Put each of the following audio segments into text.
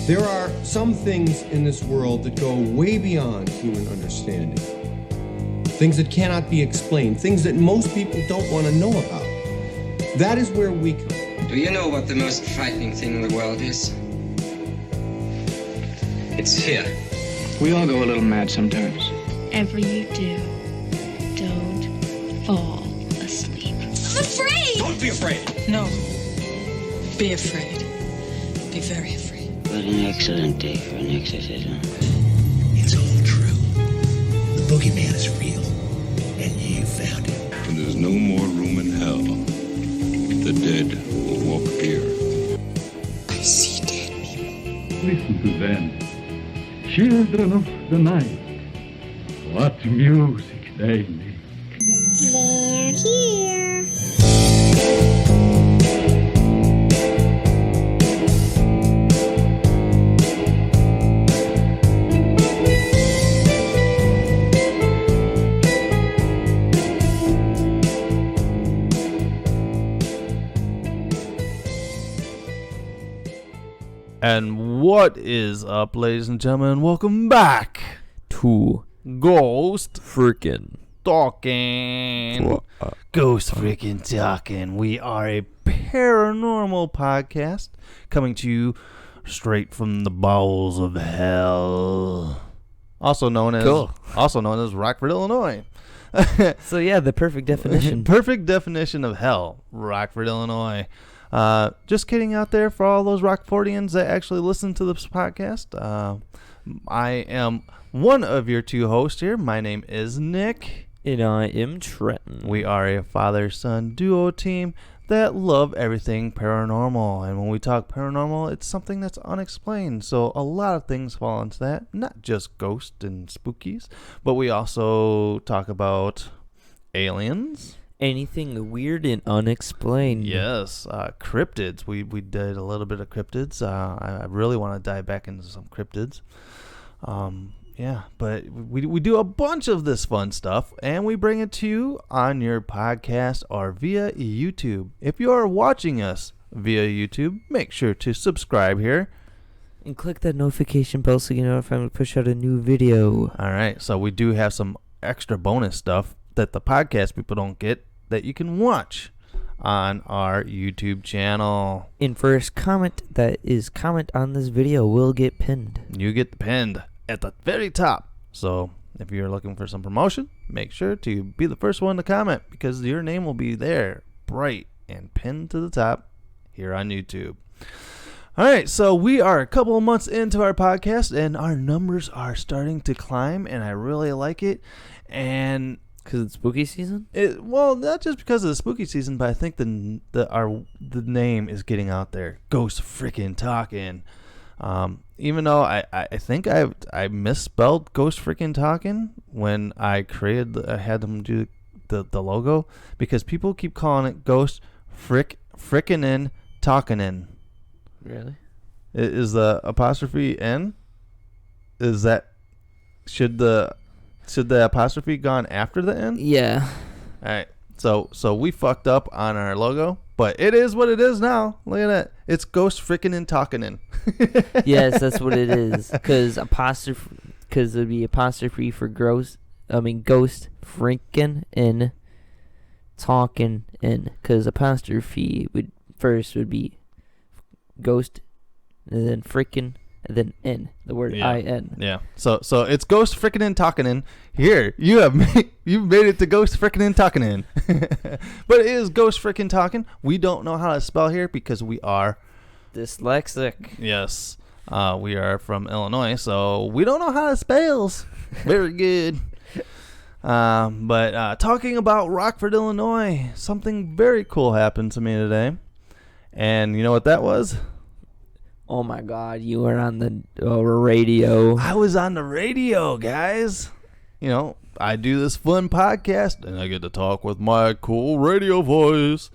There are some things in this world that go way beyond human understanding. Things that cannot be explained, things that most people don't want to know about. That is where we come from. Do you know what the most frightening thing in the world is? It's here. We all go a little mad sometimes. Whatever you do, don't fall asleep. I'm afraid! Don't be afraid! No. Be afraid. Be very afraid. What an excellent day for an exorcism. It's all true. The boogeyman is real, and you found him. When there's no more room in hell, the dead will walk here. I see dead people. Listen to them. Children of the night. What music they make. They're here. And what is up, ladies and gentlemen? Welcome back to Ghost Freaking Talking. Ghost Freaking Talking. We are a paranormal podcast coming to you straight from the bowels of hell. Also known as Rockford, Illinois. So yeah, the perfect definition. Perfect definition of hell, Rockford, Illinois. Just kidding out there for all those Rockfordians that actually listen to this podcast. I am one of your two hosts here. My name is Nick. And I am Trenton. We are a father-son duo team that love everything paranormal. And when we talk paranormal, it's something that's unexplained. So a lot of things fall into that. Not just ghosts and spookies, but we also talk about aliens. Anything weird and unexplained. Yes, cryptids. We did a little bit of cryptids. I really want to dive back into some cryptids. Yeah, but we do a bunch of this fun stuff, and we bring it to you on your podcast or via YouTube. If you are watching us via YouTube, make sure to subscribe here. And click that notification bell so you know if I'm going to push out a new video. All right, so we do have some extra bonus stuff that the podcast people don't get that you can watch on our YouTube channel. And first comment that is comment on this video will get pinned. You get pinned at the very top. So if you're looking for some promotion, make sure to be the first one to comment because your name will be there, bright and pinned to the top here on YouTube. All right, so we are a couple of months into our podcast and our numbers are starting to climb and I really like it. And because it's spooky season? Well, not just because of the spooky season, but I think the name is getting out there. Ghost Freaking Talking. Even though I think I misspelled Ghost Freaking Talking when I had them do the logo because people keep calling it Ghost Frickin' Talkin'. Really? Is the apostrophe N? Is that should the apostrophe gone after the N? Yeah. All right. So we fucked up on our logo, but it is what it is now. Look at that. It's Ghost Frickin' and Talkin'. Yes, that's what it is. Because it would be apostrophe for Ghost Frickin' and Talkin' in. Because apostrophe would be Ghost and then Frickin' and then N, the word I-N. Yeah. So it's Ghost Frickin' and Talkin' in. Here, you've made it to Ghost Frickin' and Talkin' in. But it is Ghost Frickin' Talkin'. We don't know how to spell here because we are dyslexic. Yes. We are from Illinois, so we don't know how to spell. Very good. But talking about Rockford, Illinois, something very cool happened to me today. And you know what that was? Oh my God, you were on the radio. I was on the radio, guys. You know, I do this fun podcast, and I get to talk with my cool radio voice.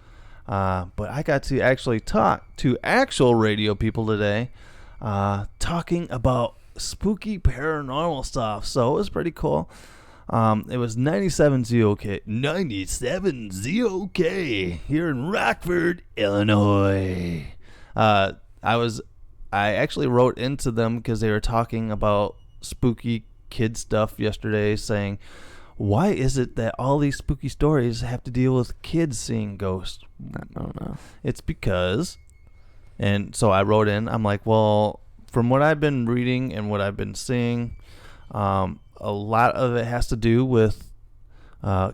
But I got to actually talk to actual radio people today, talking about spooky paranormal stuff. So it was pretty cool. It was 97 ZOK here in Rockford, Illinois. I I actually wrote into them because they were talking about spooky kid stuff yesterday, saying, why is it that all these spooky stories have to deal with kids seeing ghosts? I don't know. It's because, and so I wrote in, I'm like, well, from what I've been reading and what I've been seeing, a lot of it has to do with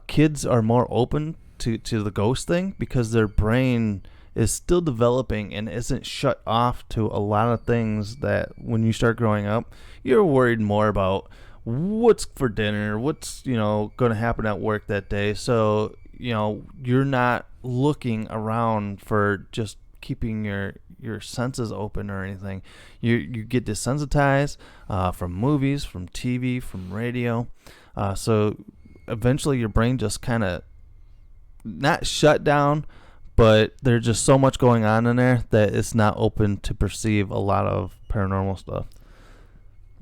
kids are more open to the ghost thing because their brain is still developing and isn't shut off to a lot of things that when you start growing up, you're worried more about what's for dinner, what's, going to happen at work that day. So, you're not looking around for just keeping your senses open or anything. You get desensitized from movies, from TV, from radio. So eventually your brain just kind of not shut down, but there's just so much going on in there that it's not open to perceive a lot of paranormal stuff.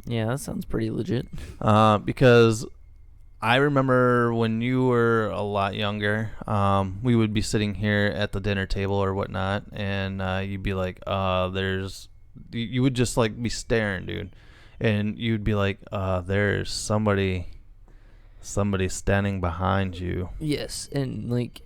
Yeah, that sounds pretty legit. Because I remember when you were a lot younger, we would be sitting here at the dinner table or whatnot, and you'd be like, you would just like be staring, dude, and you'd be like, there's somebody standing behind you. Yes, and like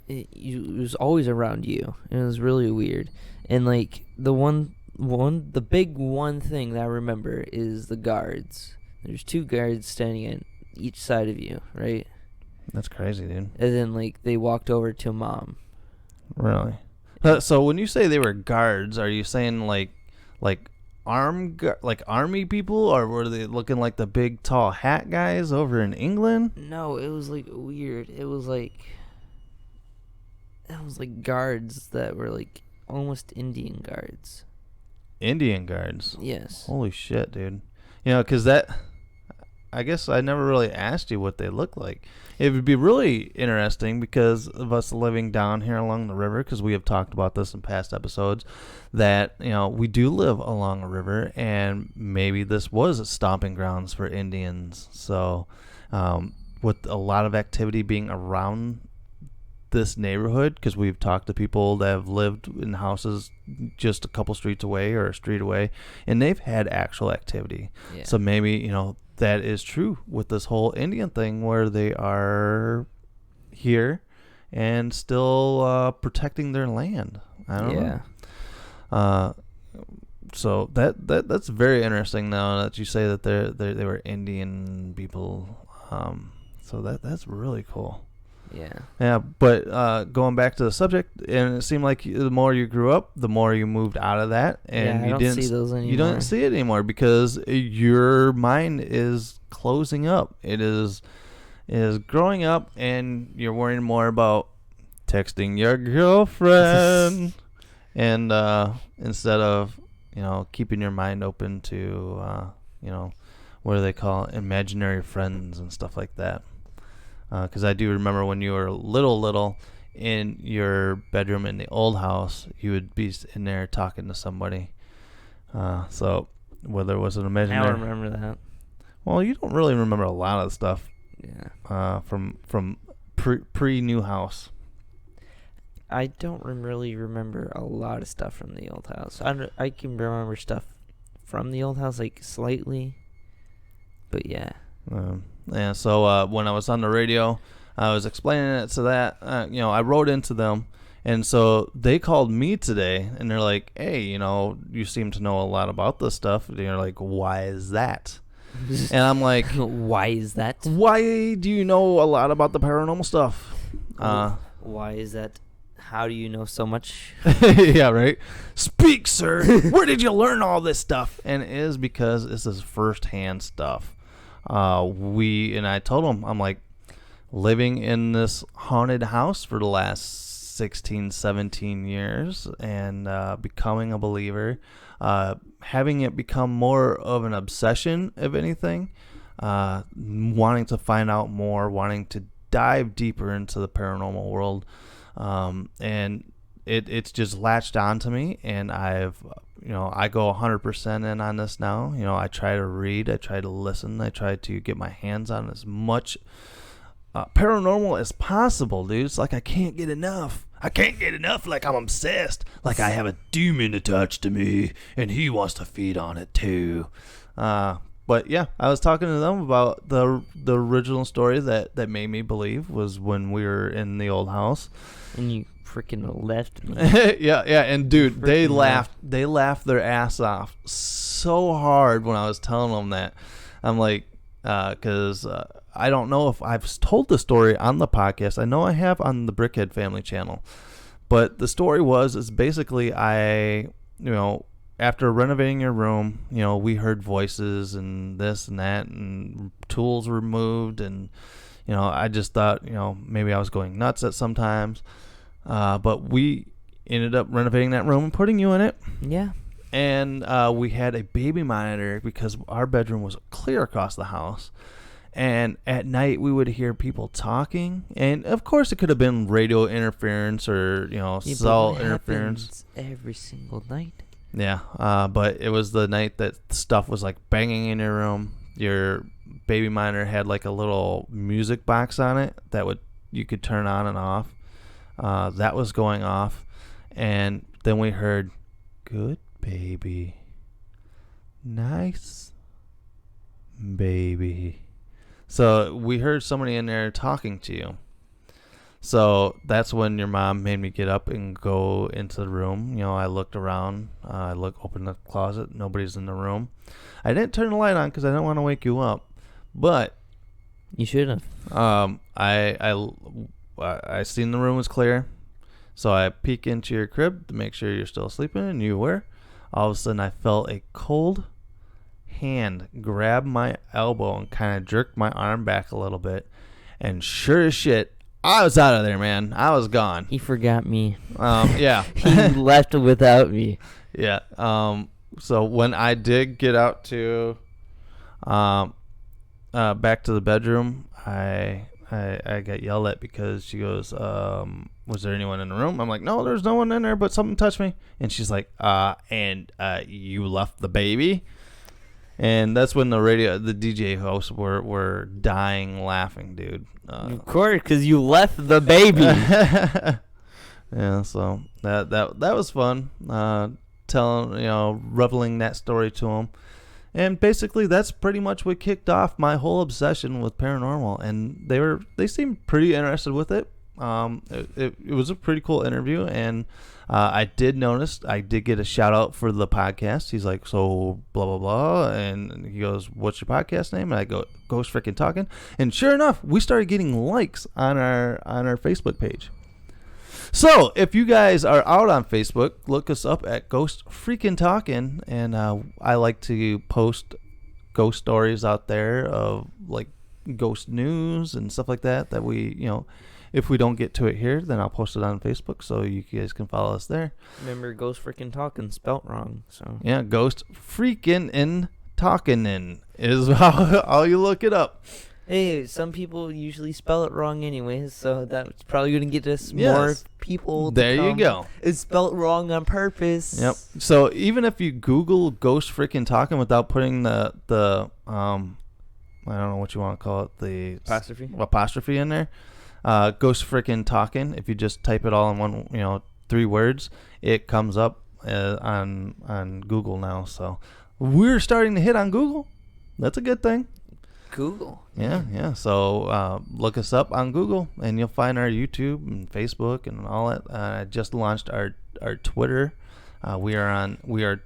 it was always around you. It was really weird, and like the big one thing that I remember is the guards. There's 2 guards standing at each side of you, right? That's crazy, dude. And then like they walked over to Mom. Really? So when you say they were guards, are you saying like army people, or were they looking like the big tall hat guys over in England? No, it was like weird. It was like guards that were like almost Indian guards. Indian guards? Yes. Holy shit, dude. Because that, I guess I never really asked you what they look like. It would be really interesting because of us living down here along the river, because we have talked about this in past episodes, that, we do live along a river, and maybe this was a stomping grounds for Indians. So with a lot of activity being around this neighborhood, because we've talked to people that have lived in houses just a couple streets away or a street away, and they've had actual activity. Yeah. So maybe, that is true with this whole Indian thing, where they are here and still protecting their land. I don't know. So that's very interesting now that you say that they were Indian people. So that's really cool. Yeah, but going back to the subject, and it seemed like the more you grew up, the more you moved out of that, and I don't see those anymore. You don't see it anymore because your mind is closing up. It is growing up, and you're worrying more about texting your girlfriend, and instead of keeping your mind open to what do they call it? Imaginary friends and stuff like that. Because I do remember when you were little in your bedroom in the old house, you would be in there talking to somebody. So whether it was an imaginary... I don't remember that. Well, you don't really remember a lot of stuff. Yeah. From pre-new house. I don't really remember a lot of stuff from the old house. I can remember stuff from the old house, like slightly. But yeah. Yeah, so when I was on the radio, I was explaining it to that. I wrote into them, and so they called me today, and they're like, hey, you seem to know a lot about this stuff. And they're like, why is that? And I'm like, why is that? Why do you know a lot about the paranormal stuff? Why is that? How do you know so much? Yeah, right. Speak, sir. Where did you learn all this stuff? And it is because this is firsthand stuff. And I told him, I'm like, living in this haunted house for the last 16, 17 years and becoming a believer, having it become more of an obsession, if anything, wanting to find out more, wanting to dive deeper into the paranormal world, and it's just latched onto me, and I go 100% in on this now. I try to read, I try to listen, I try to get my hands on as much paranormal as possible, dude. It's like I can't get enough. I can't get enough, like I'm obsessed. Like I have a demon attached to me, and he wants to feed on it too. But yeah, I was talking to them about the original story that made me believe was when we were in the old house. And you freaking left me. yeah, and dude, they laughed their ass off so hard when I was telling them that. I'm like, because I don't know if I've told the story on the podcast. I know I have on the Brickhead Family channel. But the story is basically after renovating your room, we heard voices and this and that, and tools were moved, and I just thought, maybe I was going nuts at sometimes. But we ended up renovating that room and putting you in it. Yeah. And we had a baby monitor because our bedroom was clear across the house. And at night we would hear people talking, and of course it could have been radio interference or cell interference. Every single night. Yeah, but it was the night that stuff was like banging in your room. Your baby monitor had like a little music box on it that you could turn on and off. That was going off, and then we heard, "Good baby, nice baby." So we heard somebody in there talking to you. So that's when your mom made me get up and go into the room. I looked around. Opened the closet. Nobody's in the room. I didn't turn the light on because I didn't want to wake you up. But you should have. I seen the room was clear. So I peek into your crib to make sure you're still sleeping, and you were. All of a sudden I felt a cold hand grab my elbow and kind of jerked my arm back a little bit. And sure as shit, I was out of there, man. I was gone. He forgot me. Yeah. He left without me. Yeah. So when I did get out to back to the bedroom, I got yelled at because she goes, was there anyone in the room? I'm like, no, there's no one in there, but something touched me. And she's like, and you left the baby? And that's when the DJ hosts were dying laughing, dude. Of course, because you left the baby. Yeah, so that was fun. Reveling that story to them. And basically that's pretty much what kicked off my whole obsession with paranormal. And they seemed pretty interested with it. It was a pretty cool interview, and I did get a shout out for the podcast. He's like, so blah blah blah, and he goes, what's your podcast name? And I go, Ghost Freaking Talking. And sure enough, we started getting likes on our Facebook page. So if you guys are out on Facebook, look us up at Ghost Freaking Talking, and I like to post ghost stories out there of like ghost news and stuff like that we if we don't get to it here, then I'll post it on Facebook, so you guys can follow us there. Remember, Ghost Freaking Talking spelt wrong. So yeah, Ghost Freaking and Talking is how you look it up. Hey, some people usually spell it wrong anyways, so that's probably going to get us more people. There you go. It's spelled wrong on purpose. Yep. So even if you Google Ghost Freaking Talking without putting the I don't know what you want to call it, the apostrophe in there. Ghost Freaking Talking. If you just type it all in one, 3 words, it comes up on Google now. So we're starting to hit on Google. That's a good thing. Google. Yeah. So look us up on Google, and you'll find our YouTube and Facebook and all that. I just launched our Twitter. We are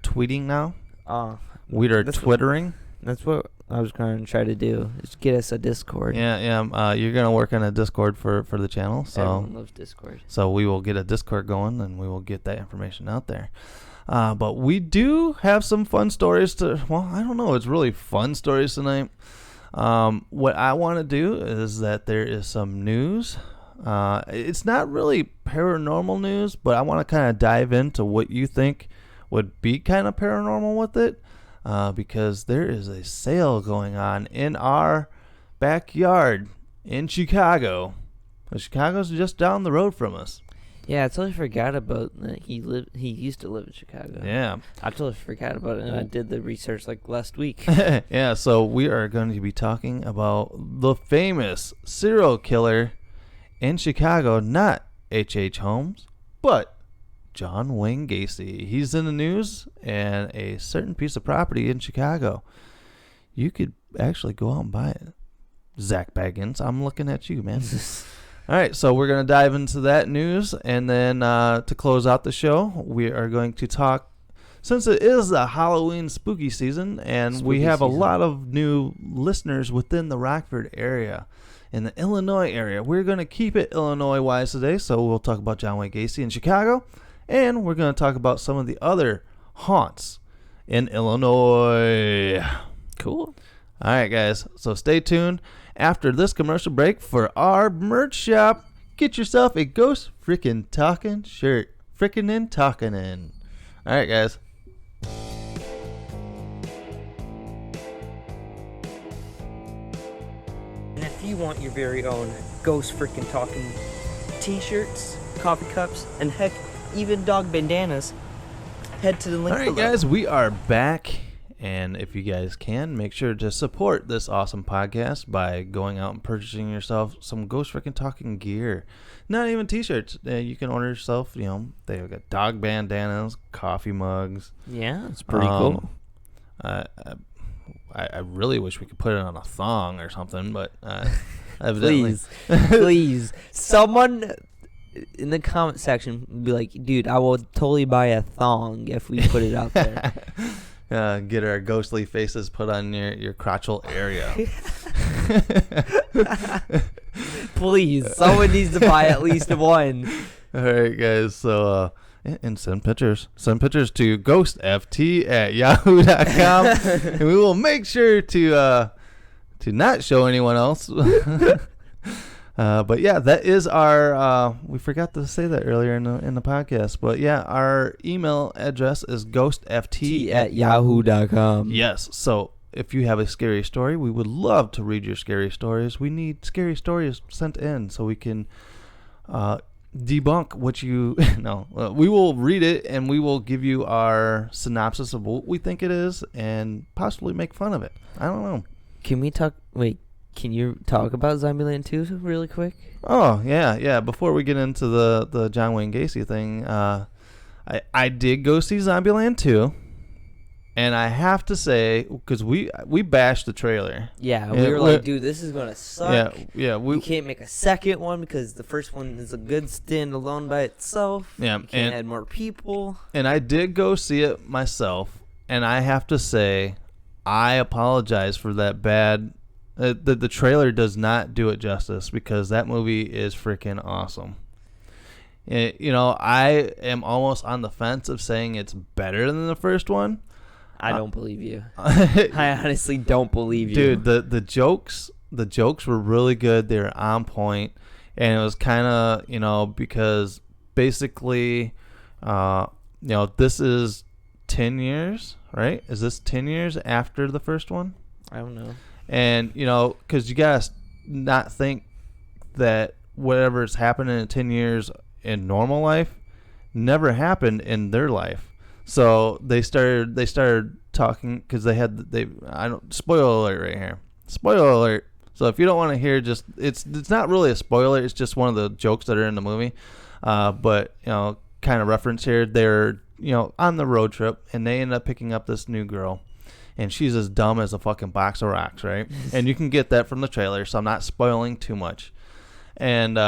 tweeting now. We are twittering. That's what I was going to try to do, is get us a Discord. Yeah. You're going to work on a Discord for the channel. So everyone loves Discord. So we will get a Discord going, and we will get that information out there. But we do have some fun stories I don't know. It's really fun stories tonight. What I want to do is that there is some news. It's not really paranormal news, but I want to kind of dive into what you think would be kind of paranormal with it. Because there is a sale going on in our backyard in Chicago. Chicago's just down the road from us. Yeah, I totally forgot about that. He used to live in Chicago. Yeah. I totally forgot about it, and I did the research like last week. Yeah, so we are going to be talking about the famous serial killer in Chicago, not H.H. Holmes, but John Wayne Gacy. He's in the news, and a certain piece of property in Chicago. You could actually go out and buy it. Zach Baggins, I'm looking at you, man. All right, so we're going to dive into that news, and then to close out the show, we are going to talk, since it is the Halloween spooky season, and we have a lot of new listeners within the Rockford area, in the Illinois area. We're going to keep it Illinois-wise today, so we'll talk about John Wayne Gacy in Chicago, and we're going to talk about some of the other haunts in Illinois. Cool. All right, guys, so stay tuned after this commercial break for our merch shop. Get yourself a Ghost Frickin' Talkin' shirt. Frickin' in, talkin' in. All right, guys. And if you want your very own Ghost Frickin' Talkin' t-shirts, coffee cups, and heck, even dog bandanas, head to the link below. All right, guys, we are back. And if you guys can, make sure to support this awesome podcast by going out and purchasing yourself some Ghost Frickin' Talking gear. Not even t-shirts. You can order yourself, they've got dog bandanas, coffee mugs. Yeah, it's pretty cool. I really wish we could put it on a thong or something, but evidently. Please. Someone in the comment section be like, dude, I will totally buy a thong if we put it out there. Get our ghostly faces put on your crotchal area. Please, someone needs to buy at least one. All right, guys. So, and send pictures. Send pictures to ghostft@yahoo.com, and we will make sure to not show anyone else. But yeah, that is our. We forgot to say that earlier in the podcast. But yeah, our email address is ghostft@yahoo.com. Yes. So if you have a scary story, we would love to read your scary stories. We need scary stories sent in so we can debunk what you. No, we will read it and we will give you our synopsis of what we think it is and possibly make fun of it. I don't know. Can we talk? Wait. Can you talk about Zombieland 2 really quick? Oh, yeah. Before we get into the John Wayne Gacy thing, I did go see Zombieland 2, and I have to say, because we bashed the trailer. Yeah, we were like, dude, this is going to suck. Yeah. We can't make a second one because the first one is a good standalone by itself. Yeah. You can't add more people. And I did go see it myself, and I have to say, I apologize for that bad... The trailer does not do it justice because that movie is freaking awesome. I am almost on the fence of saying it's better than the first one. I don't believe you. I honestly don't believe you. Dude, the jokes were really good. They were on point, and it was kind of, because basically, this is 10 years, right? Is this 10 years after the first one? I don't know. And, because you got to not think that whatever's happening in 10 years in normal life never happened in their life. So they started talking because spoiler alert right here. Spoiler alert. So if you don't want to hear it's not really a spoiler. It's just one of the jokes that are in the movie. But, kind of reference here. They're, on the road trip and they end up picking up this new girl. And she's as dumb as a fucking box of rocks, right? And you can get that from the trailer, so I'm not spoiling too much. And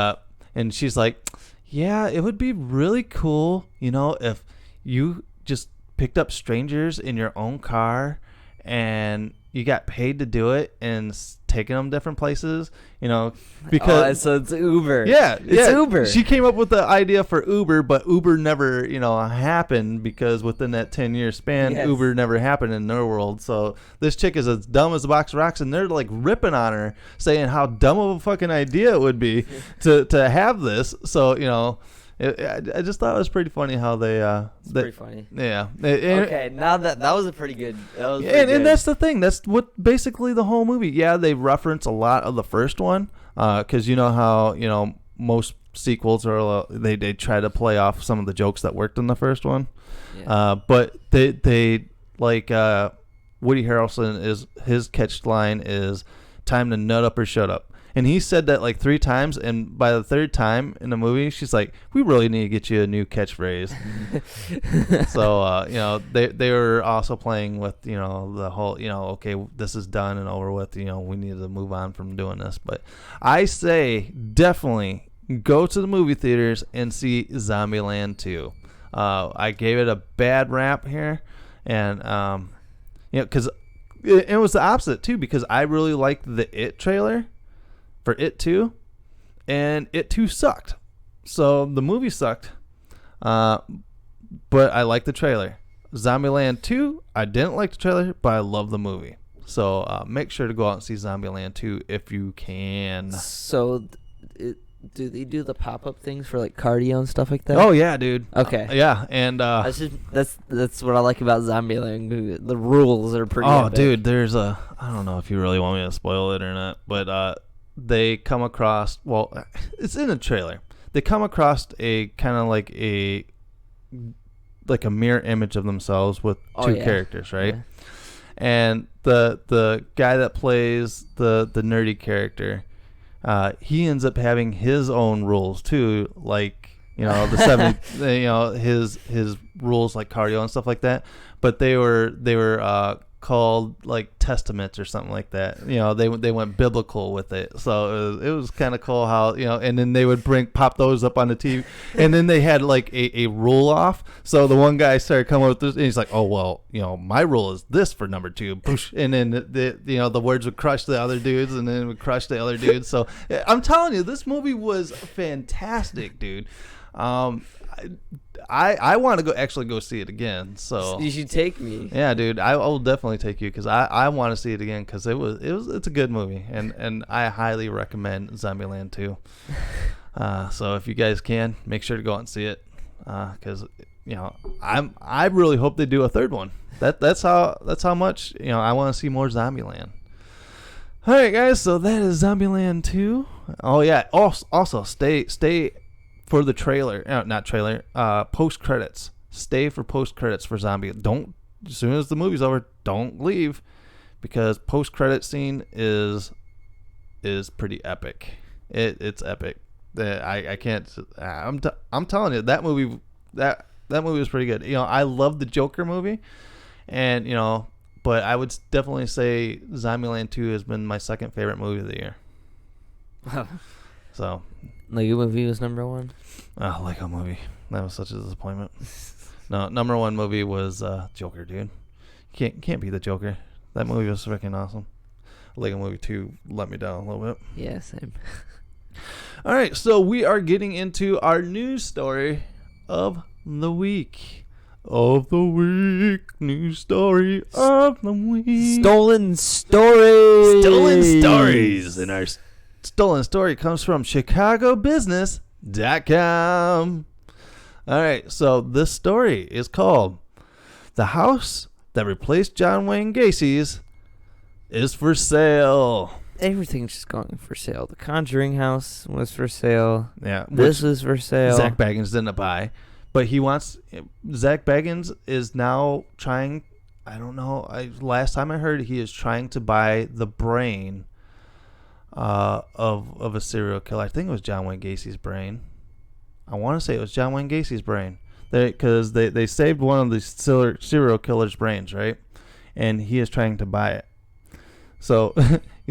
she's like, yeah, it would be really cool, if you just picked up strangers in your own car and you got paid to do it and taking them different places, because so it's Uber. Yeah, it's Uber. She came up with the idea for Uber, but Uber never, happened because within that 10-year span, Uber never happened in their world. So this chick is as dumb as a box of rocks, and they're like ripping on her, saying how dumb of a fucking idea it would be to have this. So I just thought it was pretty funny how they. It's pretty funny. Yeah. Okay, now that was a pretty good. And that's the thing. That's what basically the whole movie. Yeah, they reference a lot of the first one, because you know how most sequels are they try to play off some of the jokes that worked in the first one. Yeah. But they like Woody Harrelson his catch line is time to nut up or shut up. And he said that like 3 times, and by the 3rd time in the movie, she's like, "We really need to get you a new catchphrase." So they were also playing with the whole okay, this is done and over with. We need to move on from doing this. But I say definitely go to the movie theaters and see Zombieland 2. I gave it a bad rap here, and because it was the opposite too, because I really liked the It trailer for It 2, and It 2 sucked. So the movie sucked, but I liked the trailer. Zombieland 2, I didn't like the trailer, but I love the movie. So make sure to go out and see Zombieland 2 if you can. So do they do the pop-up things for like cardio and stuff like that? Oh yeah, dude. Okay. Yeah, and that's what I like about Zombieland. The rules are pretty epic. Dude, there's I don't know if you really want me to spoil it or not, but they come across, well, it's in the trailer. They come across a kind of like a mirror image of themselves with 2 characters, right? Yeah. And the guy that plays the nerdy character, he ends up having his own rules too, like the 70, his rules like cardio and stuff like that. But they were called like testaments or something like that. They went biblical with it, so it was kind of cool how and then they would pop those up on the TV, and then they had like a rule off. So the one guy started coming with this, and he's like, "Oh well, my rule is this for number 2," and then the words would crush the other dudes, and then it would crush the other dudes. So I'm telling you, this movie was fantastic, dude. I want to go see it again. So you should take me. Yeah, dude, I will definitely take you because I want to see it again because it's a good movie, and I highly recommend Zombieland 2. So if you guys can, make sure to go out and see it because I really hope they do a 3rd one. That's how much I want to see more Zombieland. All right, guys, so that is Zombieland 2. Oh yeah, also stay for the trailer, not trailer, post credits. Stay for post credits for Zombie. Don't, as soon as the movie's over, don't leave, because post credit scene is pretty epic. It's epic. I can't. I'm telling you, that movie was pretty good. I love the Joker movie, and but I would definitely say Zombieland 2 has been my 2nd favorite movie of the year. So. Lego movie was number 1? Oh, Lego movie. That was such a disappointment. No, number 1 movie was Joker, dude. Can't be the Joker. That movie was freaking awesome. Lego movie 2 let me down a little bit. Yeah, same. All right, so we are getting into our news story of the week. News story of the week. Stolen stories. And our stolen story comes from ChicagoBusiness.com. All right, so this story is called "The House That Replaced John Wayne Gacy's is for Sale." Everything's just going for sale. The Conjuring house was for sale. Yeah, this is for sale. Zach Baggins didn't buy, but Zach Baggins is now trying. I don't know. Last time I heard, he is trying to buy the brain of a serial killer. I think it was John Wayne Gacy's brain. I want to say it was John Wayne Gacy's brain, because they saved one of the serial killer's brains, right? And he is trying to buy it. So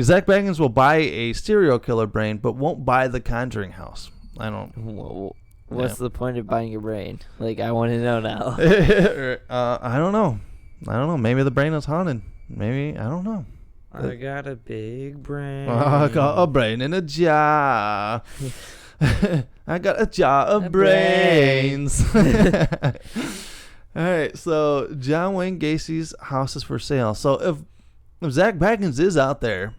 Zach Baggins will buy a serial killer brain, but won't buy the Conjuring house. I don't. What's the point of buying a brain? Like, I want to know now. I don't know. Maybe the brain is haunted. Maybe, I don't know. I got a big brain. I got a brain in a jar. I got a jar of brains. All right, so John Wayne Gacy's house is for sale. So if Zach Baggins is out there,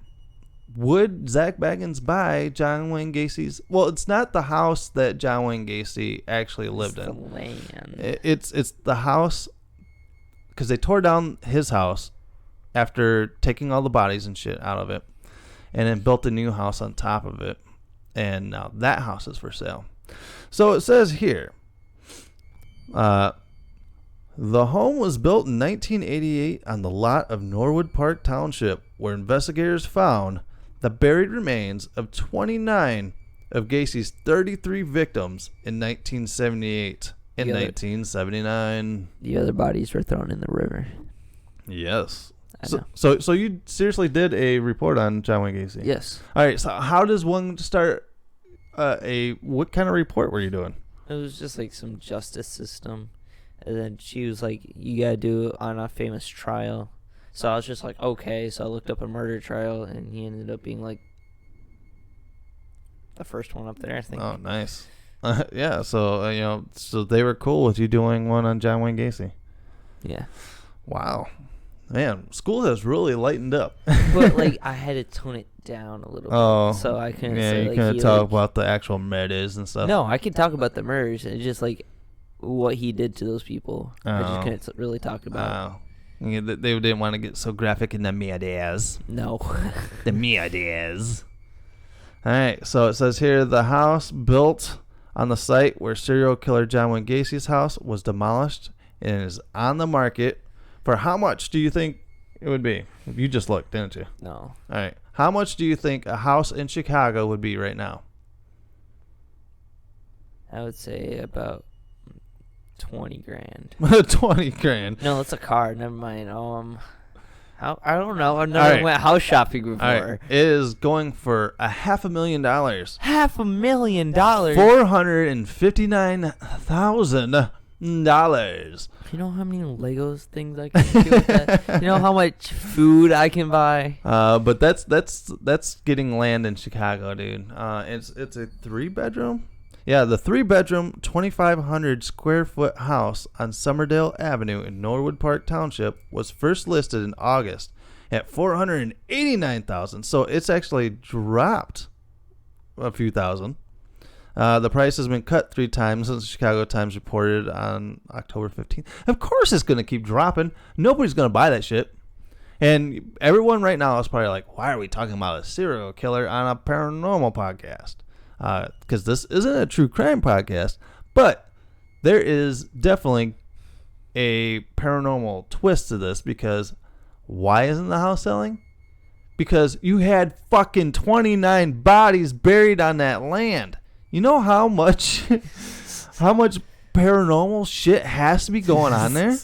would Zach Baggins buy John Wayne Gacy's? Well, it's not the house that John Wayne Gacy actually lived in. The land. It's the house, because they tore down his house after taking all the bodies and shit out of it, and then built a new house on top of it, and now that house is for sale. So it says here, the home was built in 1988 on the lot of Norwood Park Township, where investigators found the buried remains of 29 of Gacy's 33 victims in 1978 and 1979. The other bodies were thrown in the river. Yes. I know. So you seriously did a report on John Wayne Gacy? Yes. All right. So how does one start what kind of report were you doing? It was just like some justice system. And then she was like, you got to do it on a famous trial. So I was just like, okay. So I looked up a murder trial, and he ended up being like the first one up there, I think. Oh, nice. Yeah. So, so they were cool with you doing one on John Wayne Gacy. Yeah. Wow. Man, school has really lightened up. But like, I had to tone it down a little bit, so I couldn't. Yeah, say, you like, couldn't talk about the actual murders and stuff. No, I could talk about the murders. It's just like what he did to those people. I just couldn't really talk about. Yeah, they didn't want to get so graphic in the murders. No, the murders. All right, so it says here the house built on the site where serial killer John Wayne Gacy's house was demolished and is on the market. For how much do you think it would be? You just looked, didn't you? No. All right. How much do you think a house in Chicago would be right now? I would say about 20 grand. 20 grand. No, that's a car. Never mind. I don't know. I've never went house shopping before. All right. It is going for $500,000. $500,000. $459,000. You know how many Legos things I can do with that? You know how much food I can buy? But that's getting land in Chicago, dude. It's a 3-bedroom. Yeah, the 3-bedroom, 2,500 square foot house on Summerdale Avenue in Norwood Park Township was first listed in August at $489,000. So it's actually dropped a few thousand. The price has been cut 3 times since the Chicago Times reported on October 15th. Of course it's going to keep dropping. Nobody's going to buy that shit. And everyone right now is probably like, why are we talking about a serial killer on a paranormal podcast? Because this isn't a true crime podcast. But there is definitely a paranormal twist to this, because why isn't the house selling? Because you had fucking 29 bodies buried on that land. You know how much paranormal shit has to be going on there?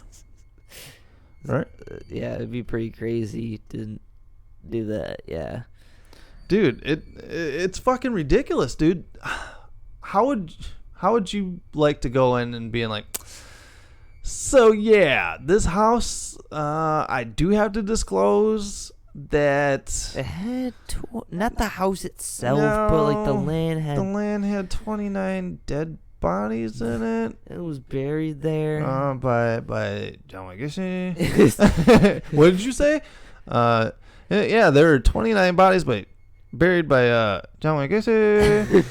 Right? Yeah, it'd be pretty crazy to do that. Yeah. Dude, it's fucking ridiculous, dude. How would you like to go in and being like, so yeah, this house, I do have to disclose that it had not the house itself, but like the land had 29 dead bodies in it. It was buried there by John Wayne Gacy. What did you say? Yeah, there were 29 bodies buried by John Wayne Gacy.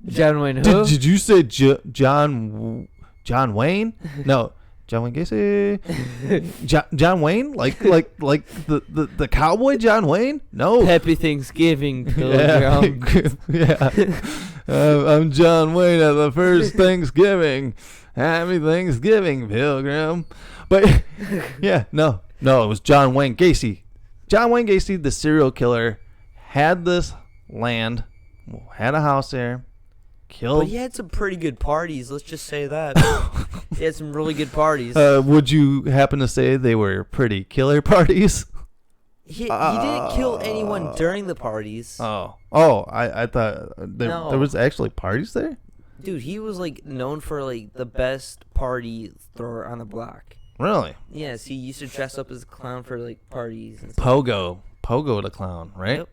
John Wayne who? Did you say John Wayne? No. John Wayne Gacy, John Wayne, like the cowboy John Wayne? No. Happy Thanksgiving, Pilgrim. Yeah. I'm John Wayne at the first Thanksgiving. Happy Thanksgiving, Pilgrim. But yeah, no, it was John Wayne Gacy. John Wayne Gacy, the serial killer, had this land, had a house there. Killed. But he had some pretty good parties. Let's just say that. He had some really good parties. Would you happen to say they were pretty killer parties? He didn't kill anyone during the parties. I thought there was actually parties there. Dude, he was like known for like the best party thrower on the block. Really? Yes, he used to dress up as a clown for like parties. And stuff. Pogo the clown, right?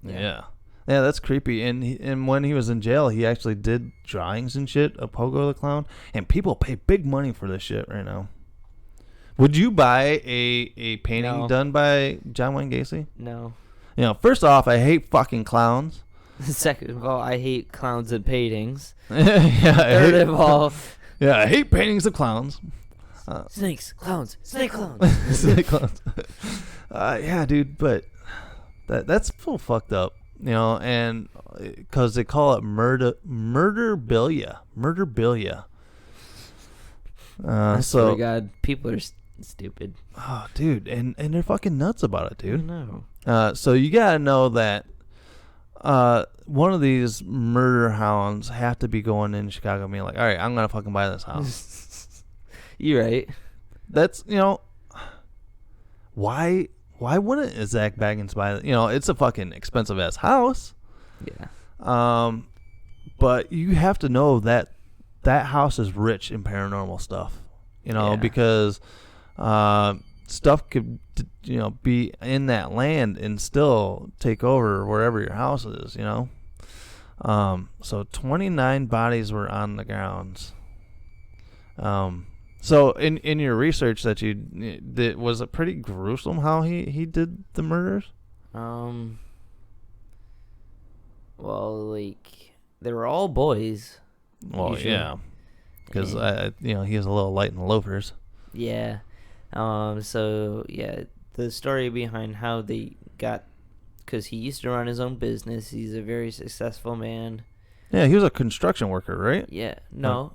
Yep. Yeah, that's creepy. And when he was in jail, he actually did drawings and shit of Pogo the Clown. And people pay big money for this shit right now. Would you buy a painting done by John Wayne Gacy? No. First off, I hate fucking clowns. Second of all, I hate clowns and paintings. Third of all, I hate paintings of clowns. Snake clowns. Snake clowns. Yeah, dude, but that's full fucked up. And because they call it murderbilia. I swear to God, people are stupid. Oh, dude, and they're fucking nuts about it, dude. No. So you gotta know that one of these murder hounds have to be going in Chicago and being like, all right, I'm going to fucking buy this house. You're right. That's, why wouldn't Zach Baggins buy it? It's a fucking expensive ass house. Yeah. But you have to know that house is rich in paranormal stuff, because stuff could, be in that land and still take over wherever your house is, So 29 bodies were on the grounds. So in your research that you did, was it pretty gruesome how he did the murders? Well, like, they were all boys. Well, usually. yeah, because he was a little light in the loafers. Yeah. So yeah, the story behind how they got, because he used to run his own business. He's a very successful man. Yeah, he was a construction worker, right? Yeah. No.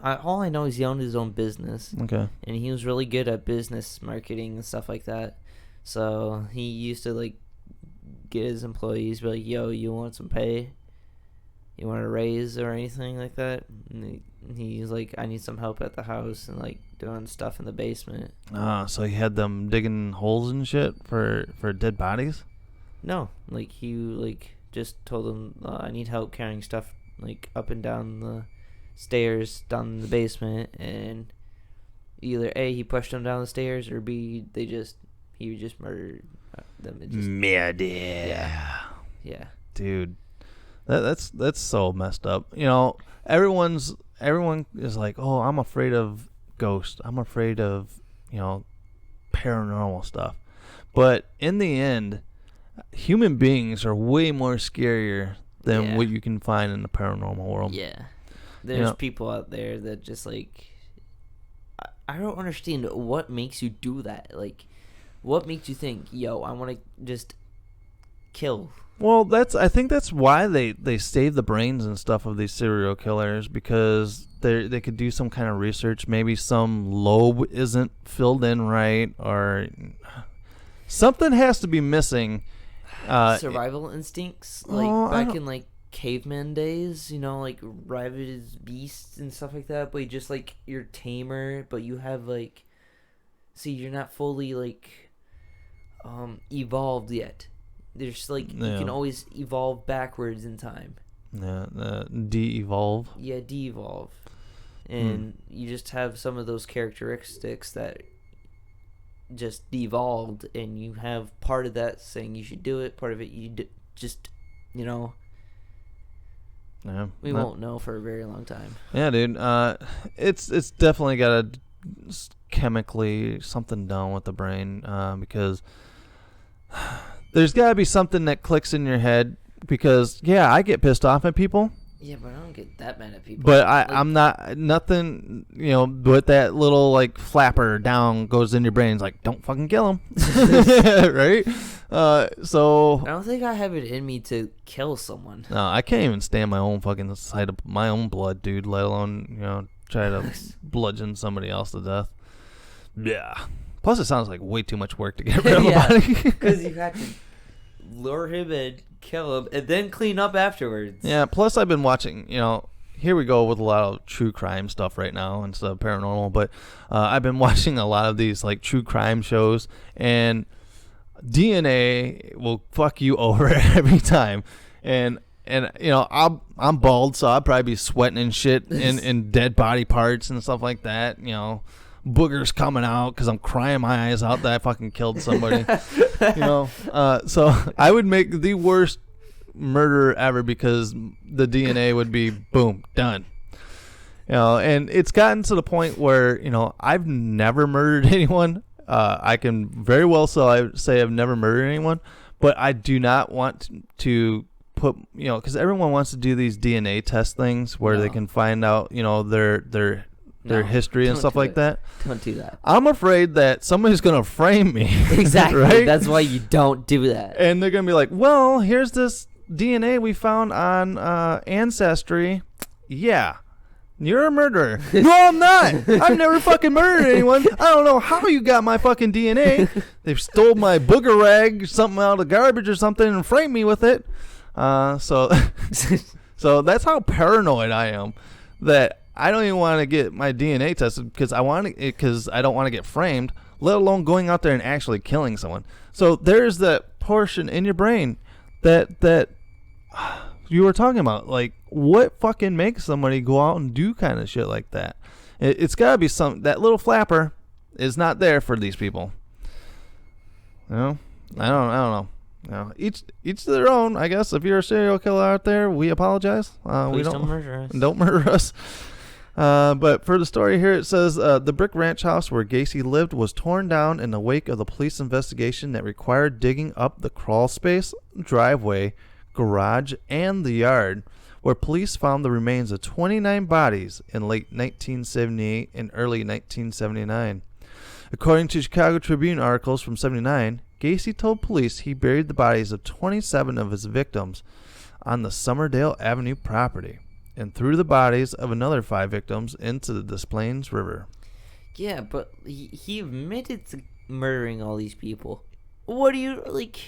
All I know is he owned his own business. Okay. And he was really good at business marketing and stuff like that. So he used to like get his employees, be like, "Yo, you want some pay? You want a raise or anything like that?" And he's like, "I need some help at the house and like doing stuff in the basement." So he had them digging holes and shit for dead bodies? No, like he like just told them, "I need help carrying stuff like up and down the stairs down in the basement," and either A, he pushed them down the stairs, or B, he just murdered them. Murder. Yeah. Dude, that's so messed up. Everyone is like, "Oh, I'm afraid of ghosts. I'm afraid of, paranormal stuff." But in the end, human beings are way more scarier than what you can find in the paranormal world. Yeah. There's people out there that just like, I don't understand what makes you do that. Like, what makes you think, "Yo, I want to just kill"? Well, I think that's why they save the brains and stuff of these serial killers, because they could do some kind of research. Maybe some lobe isn't filled in right, or something has to be missing. Survival instincts, like back in like caveman days, like ravenous beasts and stuff like that. But you just like, you're tamer, but you have like, see, you're not fully like evolved yet. There's like, you can always evolve backwards in time. Yeah, de-evolve. Yeah, de-evolve. And you just have some of those characteristics that just devolved, and you have part of that saying you should do it, part of it you just, Yeah, we won't know for a very long time. Yeah, dude. It's definitely got to chemically something done with the brain, because there's got to be something that clicks in your head, because I get pissed off at people. Yeah, but I don't get that mad at people. But I'm not, nothing, but that little like flapper down goes in your brain. It's like, don't fucking kill him. Right? So I don't think I have it in me to kill someone. No, I can't even stand my own fucking sight of my own blood, dude, let alone, try to bludgeon somebody else to death. Yeah. Plus, it sounds like way too much work to get rid of a body. Because you have to lure him and kill him and then clean up afterwards. Yeah, plus I've been watching, here we go with a lot of true crime stuff right now instead of paranormal, but I've been watching a lot of these like true crime shows, and DNA will fuck you over every time. And I'm bald, so I'll probably be sweating and shit in dead body parts and stuff like that, boogers coming out because I'm crying my eyes out that I fucking killed somebody. So I would make the worst murder ever, because the DNA would be boom, done. And it's gotten to the point where I've never murdered anyone. I can very well say I've never murdered anyone, but I do not want to put because everyone wants to do these DNA test things where they can find out their history and stuff like that. Don't do that. I'm afraid that somebody's going to frame me. Exactly. Right? That's why you don't do that. And they're going to be like, well, here's this DNA we found on Ancestry. Yeah. You're a murderer. No, I'm not. I've never fucking murdered anyone. I don't know how you got my fucking DNA. They've stole my booger rag, something out of the garbage or something, and framed me with it. So so that's how paranoid I am, that I don't even want to get my DNA tested because I don't want to get framed, let alone going out there and actually killing someone. So there's that portion in your brain that you were talking about. Like, what fucking makes somebody go out and do kind of shit like that? It's got to be that little flapper is not there for these people. You know? I don't know. You know, each to their own, I guess. If you're a serial killer out there, we apologize. Please don't murder us. Don't murder us. But for the story here, it says the brick ranch house where Gacy lived was torn down in the wake of the police investigation that required digging up the crawl space, driveway, garage, and the yard, where police found the remains of 29 bodies in late 1978 and early 1979. According to Chicago Tribune articles from 79, Gacy told police he buried the bodies of 27 of his victims on the Summerdale Avenue property and threw the bodies of another 5 victims into the Des Plaines River. Yeah, but he admitted to murdering all these people. What do you, like...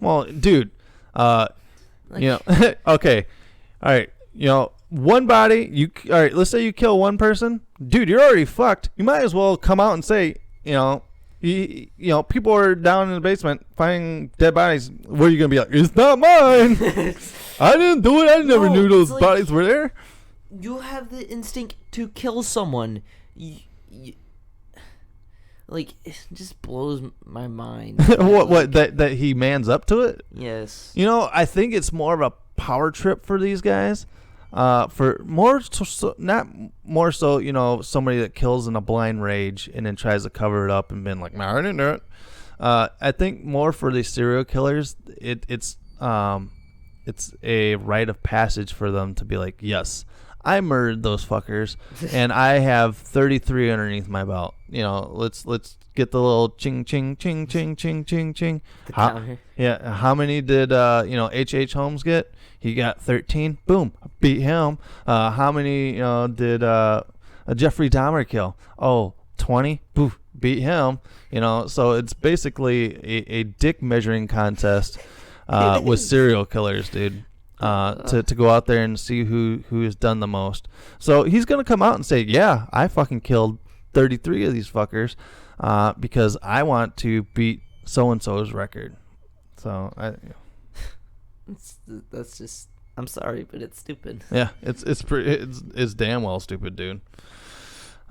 Well, dude, you know, okay, all right, you know, one body, all right, let's say you kill one person, dude, you're already fucked. You might as well come out and say, you know, people are down in the basement finding dead bodies. What are you gonna be like? It's not mine. I didn't do it. I never knew those bodies were there. You have the instinct to kill someone. Like, it just blows my mind. What that he mans up to it? Yes. You know, I think it's more of a power trip for these guys. For not more so, you know, somebody that kills in a blind rage and then tries to cover it up and been like, no, I didn't do it. I think more for these serial killers, it's a rite of passage for them to be like, yes, I murdered those fuckers, and I have 33 underneath my belt. You know, let's get the little ching ching ching ching ching ching ching. How many did H.H. Holmes get? He got 13. Boom, beat him. How many did Jeffrey Dahmer kill? Oh, 20. Boof, beat him. You know, so it's basically a dick measuring contest with serial killers, dude. To go out there and see who has done the most. So he's gonna come out and say, yeah, I fucking killed 33 of these fuckers because I want to beat so and so's record. So that's just, I'm sorry, but it's stupid. Yeah, it's damn well stupid, dude.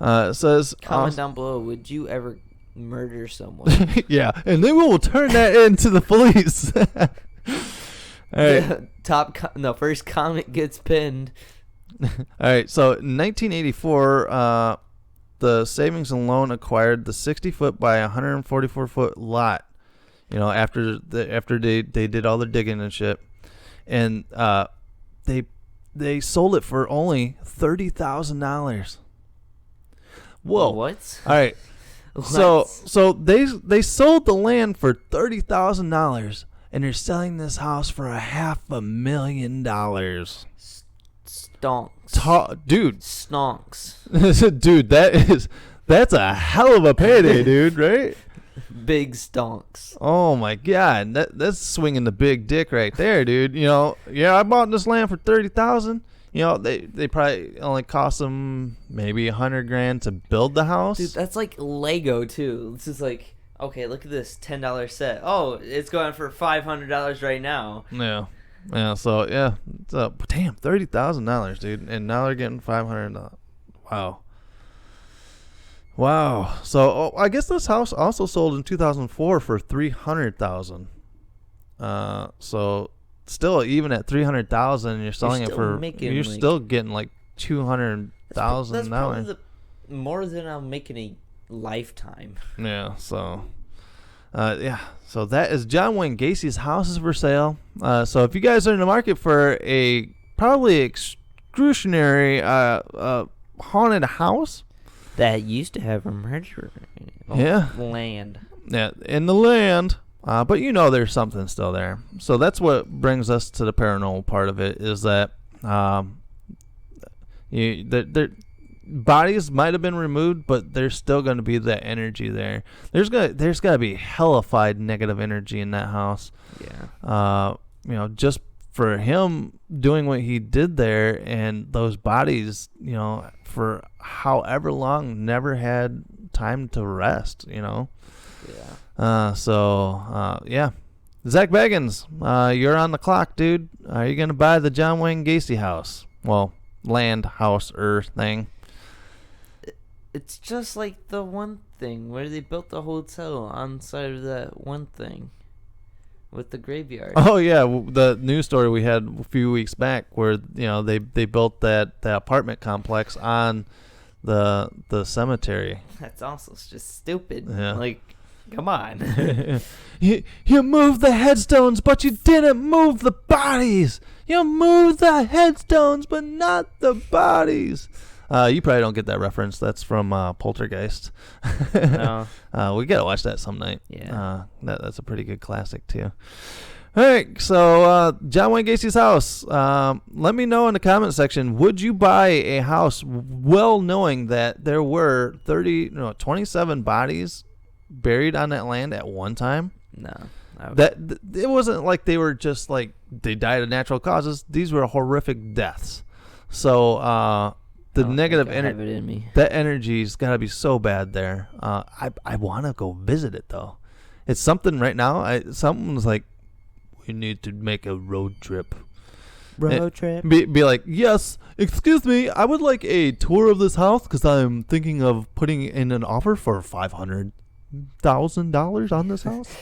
It says, comment down below, would you ever murder someone? Yeah, and then we will turn that into the police. All right. First comment gets pinned. All right, so in 1984, the savings and loan acquired the 60-foot by 144-foot lot. You know, after they did all their digging and shit, and they sold it for only $30,000. Whoa! What? All right. So they sold the land for $30,000. And they're selling this house for $500,000. Stonks. Dude. Stonks. Dude, that's a hell of a payday, dude, right? Big stonks. Oh my God, that's swinging the big dick right there, dude. You know, yeah, I bought this land for $30,000. You know, they probably only cost them maybe $100,000 to build the house. Dude, that's like Lego too. It's just like, okay, look at this $10 set. Oh, it's going for $500 right now. Yeah. So yeah, damn, $30,000, dude, and now they're getting $500. Wow. So I guess this house also sold in 2004 for $300,000. So still, even at $300,000, you're selling it for still getting like $200,000. That's probably more than I'm making a lifetime. Yeah. So so that is John Wayne Gacy's house is for sale. So if you guys are in the market for a probably excruciating haunted house that used to have a murderer land, in the land, but you know there's something still there. So that's what brings us to the paranormal part of it, is that bodies might have been removed, but there's still going to be that energy there. There's got to be hellified negative energy in that house. Yeah. Just for him doing what he did there, and those bodies, for however long, never had time to rest, Yeah. Yeah. Zach Baggins, you're on the clock, dude. Are you going to buy the John Wayne Gacy house? Well, land, house, thing. It's just like the one thing where they built the hotel on side of that one thing with the graveyard. Oh yeah, the news story we had a few weeks back where they built that apartment complex on the cemetery. That's also just stupid. Yeah. Like, come on. You moved the headstones, but you didn't move the bodies. You moved the headstones, but not the bodies. You probably don't get that reference. That's from Poltergeist. No. We gotta watch that some night. Yeah. That's a pretty good classic too. All right, so John Wayne Gacy's house. Let me know in the comment section. Would you buy a house well knowing that there were 27 bodies buried on that land at one time? No. It wasn't like they were just like they died of natural causes. These were horrific deaths. So the negative energy, that energy's got to be so bad there. I want to go visit it though. It's something right now. Something's like, we need to make a road trip. Be like, yes, excuse me, I would like a tour of this house because I'm thinking of putting in an offer for $500,000 on this house.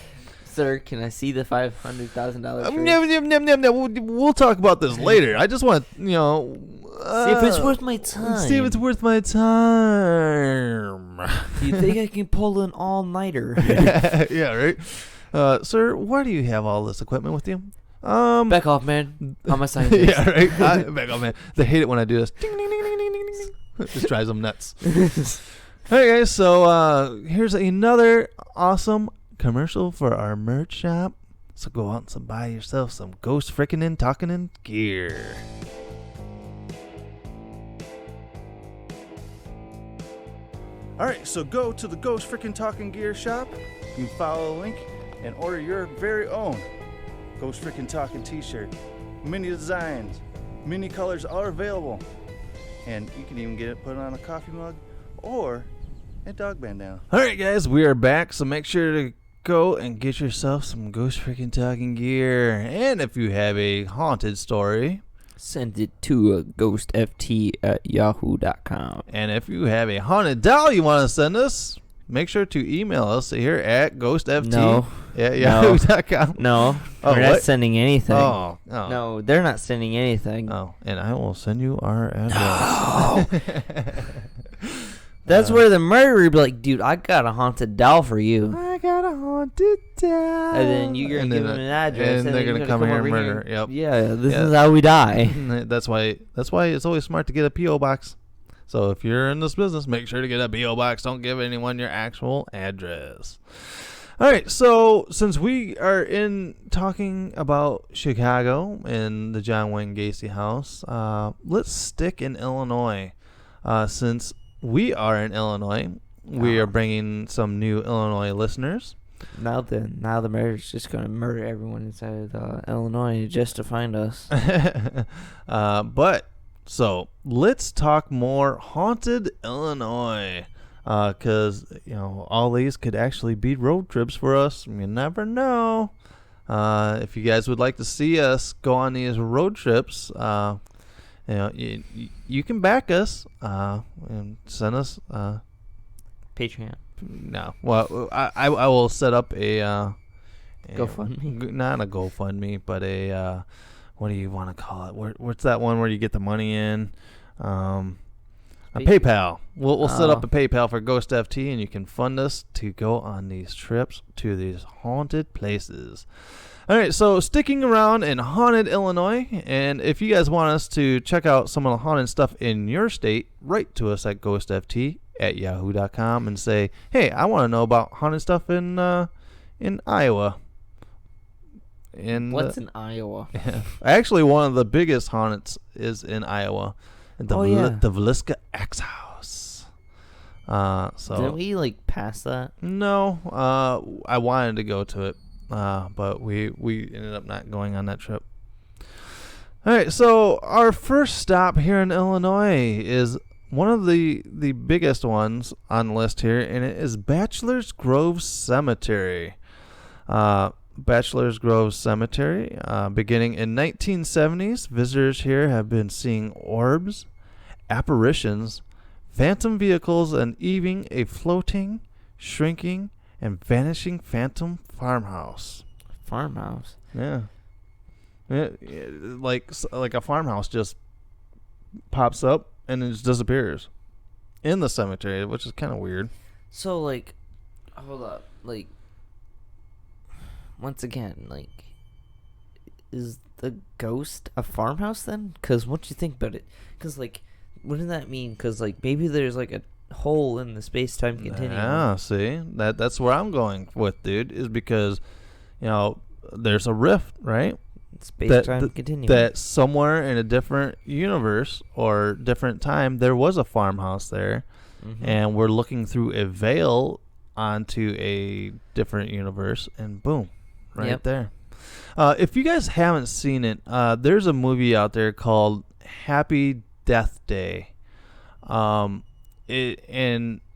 Sir, can I see the $500,000? No. We'll talk about this later. I just want see if it's worth my time. See if it's worth my time. Do you think I can pull an all-nighter? Yeah, right. Sir, why do you have all this equipment with you? Back off, man. I'm a scientist. Yeah, right. Back off, man. They hate it when I do this. Ding, ding, ding, ding, ding, ding, ding. It just drives them nuts. Hey guys, so here's another awesome commercial for our merch shop. So go out and buy yourself some Ghost Frickin' and Talkin' and gear. Alright, so go to the Ghost Frickin' Talkin' Gear shop. You can follow the link and order your very own Ghost Frickin' Talkin' t-shirt. Many designs, many colors are available. And you can even get it put on a coffee mug or a dog bandana. Alright guys, we are back, so make sure to go and get yourself some Ghost Frickin' Talkin' gear. And if you have a haunted story, send it to ghostft@yahoo.com. And if you have a haunted doll you want to send us, make sure to email us here at ghostft@yahoo.com. No, we're not sending anything. Oh. No, they're not sending anything. Oh, and I will send you our address. No. That's where the murderer would be like, dude, I got a haunted doll for you. I got a haunted doll. And then you're going to give them an address. And they're going to come here and murder. Yep. Yeah, this is how we die. That's why it's always smart to get a P.O. box. So if you're in this business, make sure to get a P.O. box. Don't give anyone your actual address. All right, so since we are talking about Chicago and the John Wayne Gacy house, let's stick in Illinois. Since we are in Illinois, we are bringing some new Illinois listeners. Now the murderer's just going to murder everyone inside Illinois just to find us. So let's talk more haunted Illinois, because all these could actually be road trips for us. You never know. If you guys would like to see us go on these road trips, you can back us and send us Patreon. No, well, I will set up a GoFundMe. Not a GoFundMe, but a what do you want to call it? What's that one where you get the money in? A PayPal. We'll set up a PayPal for Ghost FT, and you can fund us to go on these trips to these haunted places. All right, so sticking around in haunted Illinois, and if you guys want us to check out some of the haunted stuff in your state, write to us at ghostft@yahoo.com and say, hey, I want to know about haunted stuff in Iowa. What's in Iowa? Yeah. Actually, one of the biggest haunted is in Iowa, the Villisca Axe House. Didn't we pass that? No, I wanted to go to it. But we ended up not going on that trip. All right, so our first stop here in Illinois is one of the biggest ones on the list here, and it is Bachelor's Grove Cemetery. Bachelor's Grove Cemetery, beginning in 1970s, visitors here have been seeing orbs, apparitions, phantom vehicles, and even a floating, shrinking, and vanishing phantom farmhouse. Farmhouse? Yeah. Like a farmhouse just pops up and it just disappears in the cemetery, which is kind of weird. So, like, hold up. Like, once again, like, is the ghost a farmhouse then? Because what you think about it? Because, like, what does that mean? Because, like, maybe there's, like, a hole in the space-time continuum. Yeah, see? That's where I'm going with, dude, is because, you know, there's a rift, right? Space-time continuum. That somewhere in a different universe or different time, there was a farmhouse there, and we're looking through a veil onto a different universe, and boom, right there. If you guys haven't seen it, there's a movie out there called Happy Death Day. And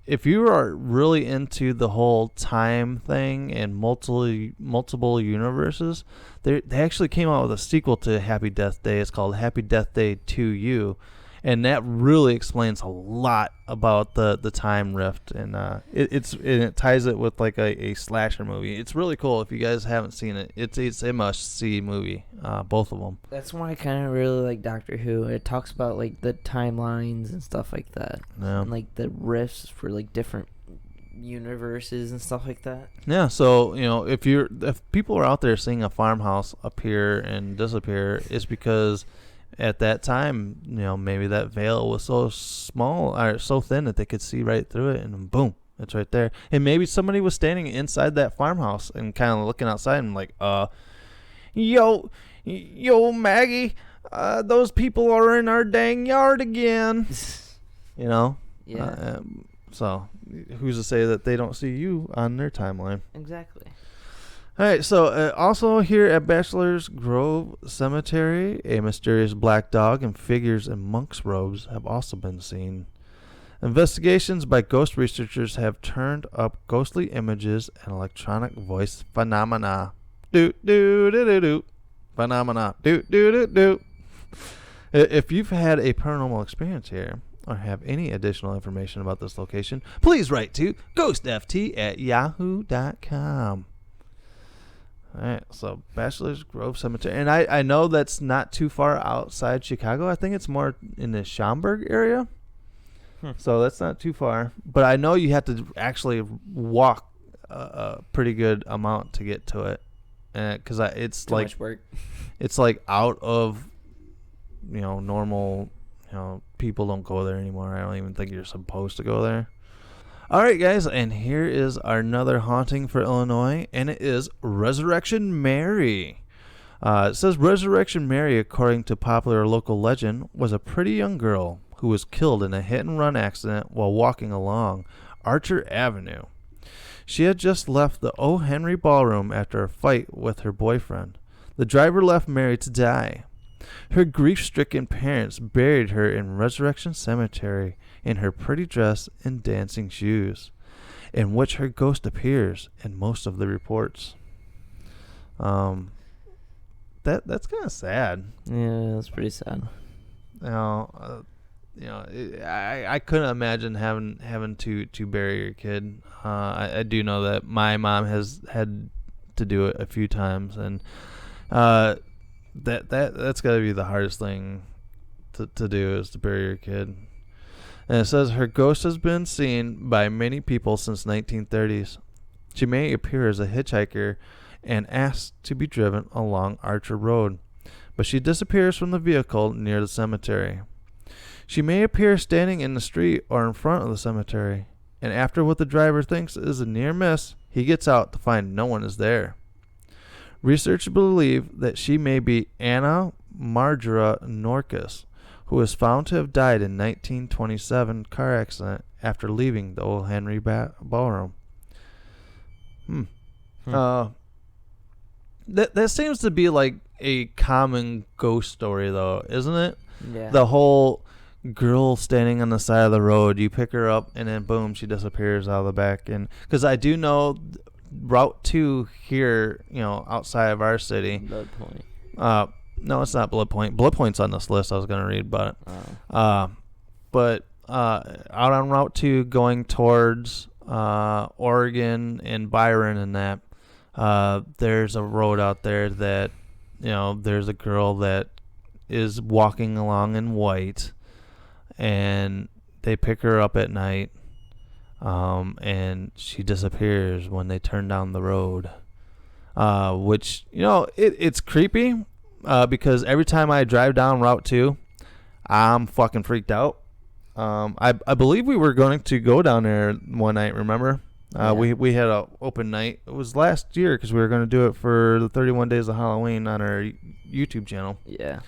if you are really into the whole time thing and multiple universes, they actually came out with a sequel to Happy Death Day. It's called Happy Death Day 2U, and that really explains a lot about the time rift, and it ties it with like a slasher movie. It's really cool. If you guys haven't seen it, it's a must-see movie, both of them. That's why I kind of really like Doctor Who. It talks about like the timelines and stuff like that, and like the rifts for like different universes and stuff like that. Yeah, so you know, if people are out there seeing a farmhouse appear and disappear, it's because at that time, you know, maybe that veil was so small or so thin that they could see right through it, and boom, it's right there. And maybe somebody was standing inside that farmhouse and kind of looking outside and like, yo, Maggie, those people are in our dang yard again. You know? Yeah. So who's to say that they don't see you on their timeline? Exactly. All right, so also here at Bachelor's Grove Cemetery, a mysterious black dog and figures in monk's robes have also been seen. Investigations by ghost researchers have turned up ghostly images and electronic voice phenomena. Do-do-do-do-do. Phenomena. Do-do-do-do. If you've had a paranormal experience here, or have any additional information about this location, please write to ghostft@yahoo.com. All right, so Bachelor's Grove Cemetery. And I know that's not too far outside Chicago. I think it's more in the Schaumburg area. So that's not too far. But I know you have to actually walk a pretty good amount to get to it. Because it's Too like much work. It's like out of, you know, normal, you know, people don't go there anymore. I don't even think you're supposed to go there. All right, guys, and here is another haunting for Illinois, and it is Resurrection Mary. It says Resurrection Mary, according to popular local legend, was a pretty young girl who was killed in a hit-and-run accident while walking along Archer Avenue. She had just left the O. Henry Ballroom after a fight with her boyfriend. The driver left Mary to die. Her grief-stricken parents buried her in Resurrection Cemetery in her pretty dress and dancing shoes, in which her ghost appears in most of the reports. That's kind of sad. Yeah, that's pretty sad. I couldn't imagine having to bury your kid. I do know that my mom has had to do it a few times, and that's got to be the hardest thing to do, is to bury your kid. And it says her ghost has been seen by many people since 1930s. She may appear as a hitchhiker and asked to be driven along Archer Road, but she disappears from the vehicle near the cemetery. She may appear standing in the street or in front of the cemetery, and after what the driver thinks is a near miss, he gets out to find no one is there. Researchers believe that she may be Anna Margera Norcus, who was found to have died in 1927 car accident after leaving the Old Henry Ballroom. That seems to be like a common ghost story, though, isn't it? Yeah. The whole girl standing on the side of the road, you pick her up, and then boom, she disappears out of the back. And because I do know Route 2 here, outside of our city. Blood Point. No, it's not Blood Point. Blood Point's on this list. I was going to read about it. But out on Route 2 going towards Oregon and Byron and that, there's a road out there that, there's a girl that is walking along in white, and they pick her up at night, and she disappears when they turn down the road, which, it's creepy, because every time I drive down Route 2, I'm fucking freaked out. I believe we were going to go down there one night, remember? We had an open night. It was last year because we were going to do it for the 31 Days of Halloween on our YouTube channel. Yeah.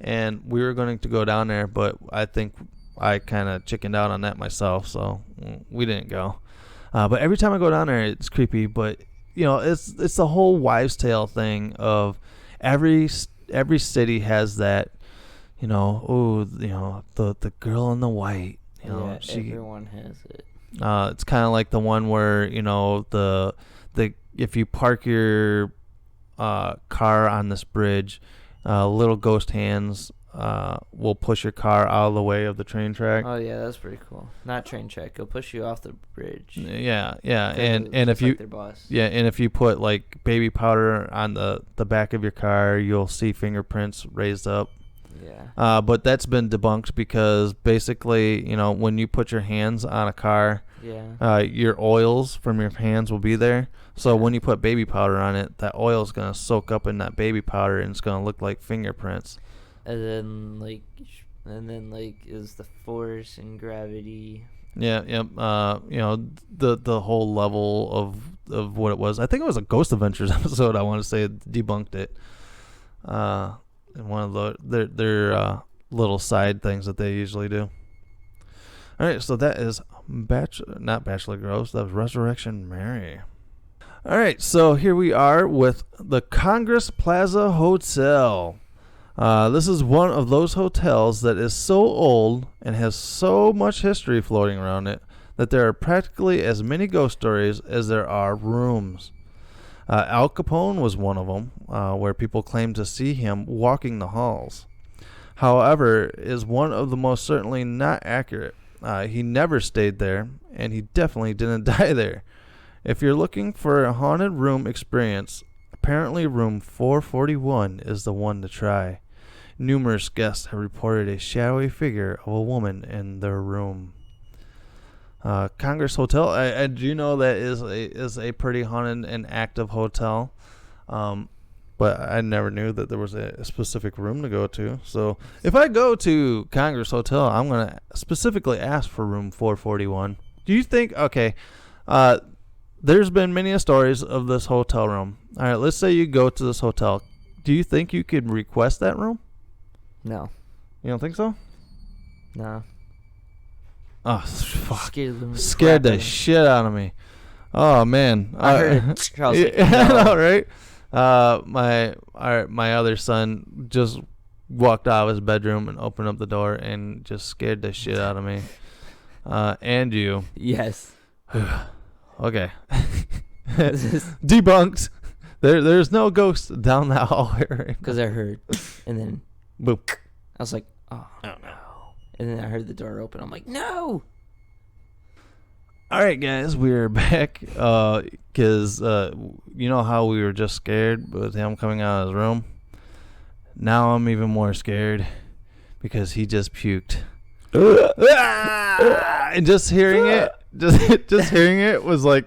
And we were going to go down there, but I think I kind of chickened out on that myself, so we didn't go. But every time I go down there, it's creepy. But, it's the whole wives' tale thing of every city has that, the girl in the white. Everyone has it. It's kind of like the one where the if you park your car on this bridge, little ghost hands will push your car out of the way of the train track. Oh yeah, that's pretty cool. Not train track; it'll push you off the bridge. Yeah, and if you their boss. Yeah, and if you put like baby powder on the back of your car, you'll see fingerprints raised up. Yeah. But that's been debunked because basically, when you put your hands on a car, your oils from your hands will be there. So when you put baby powder on it, that oil is going to soak up in that baby powder, and it's going to look like fingerprints. And then is the force and gravity. Yeah, the whole level of what it was. I think it was a Ghost Adventures episode. I want to say debunked it. And one of their little side things that they usually do. All right, so that is not Bachelor Gross. That was Resurrection Mary. All right, so here we are with the Congress Plaza Hotel. This is one of those hotels that is so old and has so much history floating around it that there are practically as many ghost stories as there are rooms. Al Capone was one of them, where people claim to see him walking the halls. However, is one of the most certainly not accurate. He never stayed there, and he definitely didn't die there. If you're looking for a haunted room experience, apparently room 441 is the one to try. Numerous guests have reported a shadowy figure of a woman in their room. Congress Hotel, I do know that is a pretty haunted and active hotel, but I never knew that there was a specific room to go to. So if I go to Congress Hotel, I'm going to specifically ask for room 441. Do you think, there's been many stories of this hotel room. All right, let's say you go to this hotel. Do you think you could request that room? No. You don't think so? No. Oh, fuck. Scared the shit out of me. Oh, man. I heard Charles. I know, right? My other son just walked out of his bedroom and opened up the door and just scared the shit out of me. And you. Yes. Okay. Debunked. There's no ghost down that hallway right because I heard. And then boom. I was like, oh no. And then I heard the door open. I'm like, no. All right, guys, we're back. Because you know how we were just scared with him coming out of his room? Now I'm even more scared because he just puked. And just hearing it, just hearing it was like,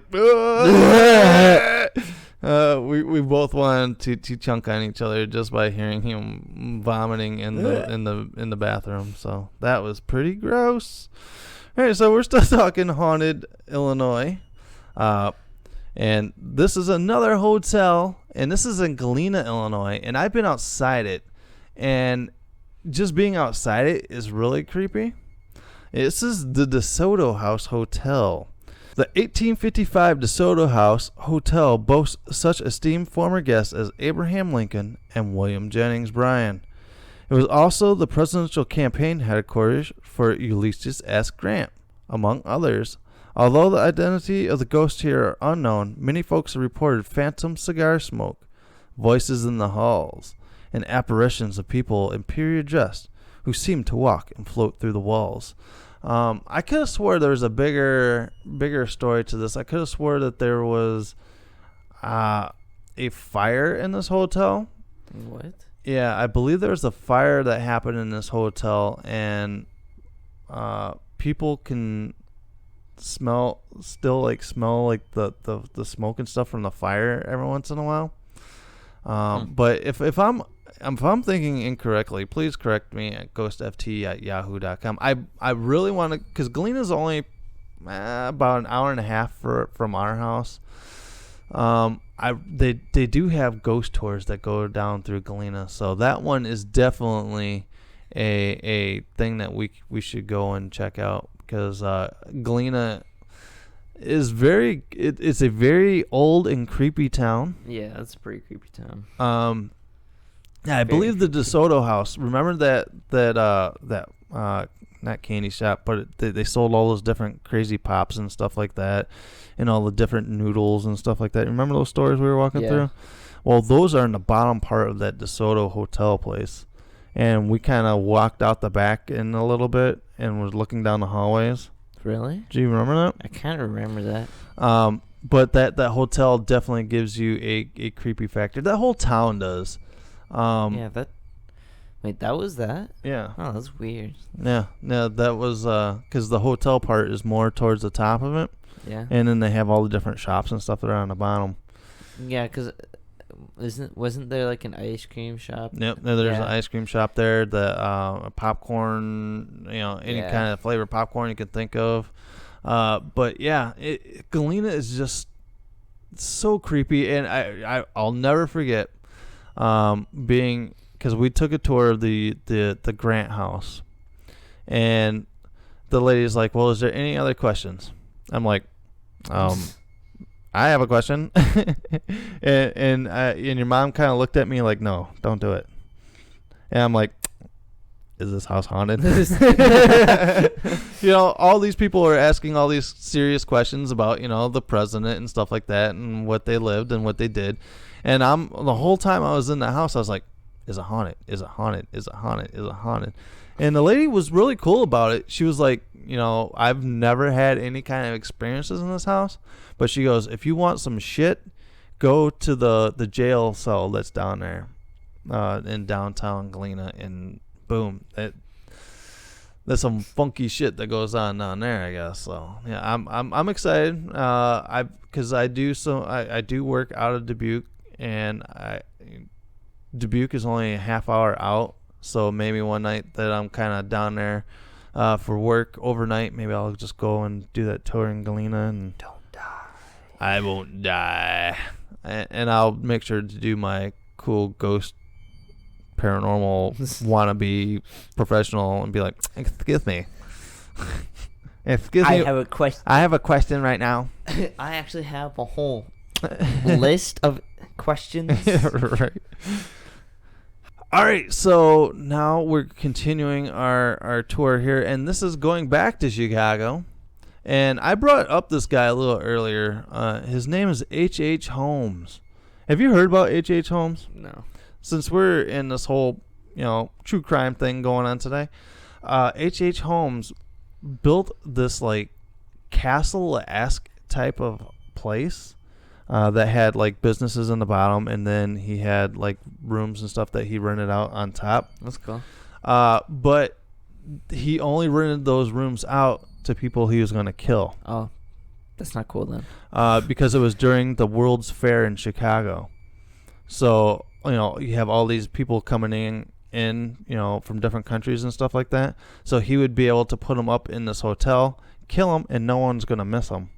we both wanted to chunk on each other just by hearing him vomiting in the bathroom. So that was pretty gross. All right, so we're still talking haunted Illinois, and this is another hotel, and this is in Galena, Illinois, and I've been outside it, and just being outside it is really creepy. This is the DeSoto House Hotel. The 1855 DeSoto House Hotel boasts such esteemed former guests as Abraham Lincoln and William Jennings Bryan. It was also the presidential campaign headquarters for Ulysses S. Grant, among others. Although the identity of the ghosts here are unknown, many folks have reported phantom cigar smoke, voices in the halls, and apparitions of people in period dress who seem to walk and float through the walls. I could have swore there was a bigger story to this. I could have swore that there was a fire in this hotel. What? Yeah, I believe there was a fire that happened in this hotel, and people can smell like the smoke and stuff from the fire every once in a while. But if I'm thinking incorrectly, please correct me at ghostft@yahoo.com. I really want to, because Galena's only about an hour and a half from our house. They do have ghost tours that go down through Galena, so that one is definitely a thing that we should go and check out, because Galena is it's a very old and creepy town. Yeah, that's a pretty creepy town. Yeah, I believe the DeSoto House. Remember that not candy shop, but they sold all those different crazy pops and stuff like that, and all the different noodles and stuff like that. Remember those stores we were walking through? Well, those are in the bottom part of that DeSoto hotel place, and we kind of walked out the back in a little bit and was looking down the hallways. Really? Do you remember that? I kind of remember that. But that hotel definitely gives you a creepy factor. That whole town does. Wait, that was that? Yeah. Oh, that's weird. Yeah, that was because the hotel part is more towards the top of it. Yeah. And then they have all the different shops and stuff that are on the bottom. Yeah, because wasn't there like an ice cream shop? Yep, there's an ice cream shop there. The popcorn, any kind of flavor popcorn you can think of. But yeah, Galena is just so creepy, and I'll never forget being, because we took a tour of the Grant house, and the lady's like, "Well, is there any other questions?" I'm like, I have a question. and your mom kind of looked at me like, "No, don't do it." And I'm like, is this house haunted? All these people are asking all these serious questions about, the president and stuff like that, and what they lived and what they did. And the whole time I was in the house, I was like, is it haunted? Is it haunted? Is it haunted? Is it haunted? And the lady was really cool about it. She was like, I've never had any kind of experiences in this house, but she goes, if you want some shit, go to the jail cell that's down there in downtown Galena, and boom, there's some funky shit that goes on down there, I guess. So yeah, I'm excited. Because I do work out of Dubuque, and Dubuque is only a half hour out. So maybe one night that I'm kind of down there for work overnight, maybe I'll just go and do that tour in Galena. And don't die. I won't die. And I'll make sure to do my cool ghost paranormal wannabe professional and be like, excuse me. I have a question. I have a question right now. I actually have a whole list of questions. Right. All right, so now we're continuing our tour here, and this is going back to Chicago. And I brought up this guy a little earlier. His name is H.H. Holmes. Have you heard about H.H. Holmes? No. Since we're in this whole, true crime thing going on today, H.H. Holmes built this, like, castle-esque type of place. That had like businesses in the bottom, and then he had like rooms and stuff that he rented out on top. That's cool. But he only rented those rooms out to people he was going to kill. Oh, that's not cool then. Because it was during the World's Fair in Chicago. So, you have all these people coming in, from different countries and stuff like that. So he would be able to put them up in this hotel, kill them, and no one's going to miss them.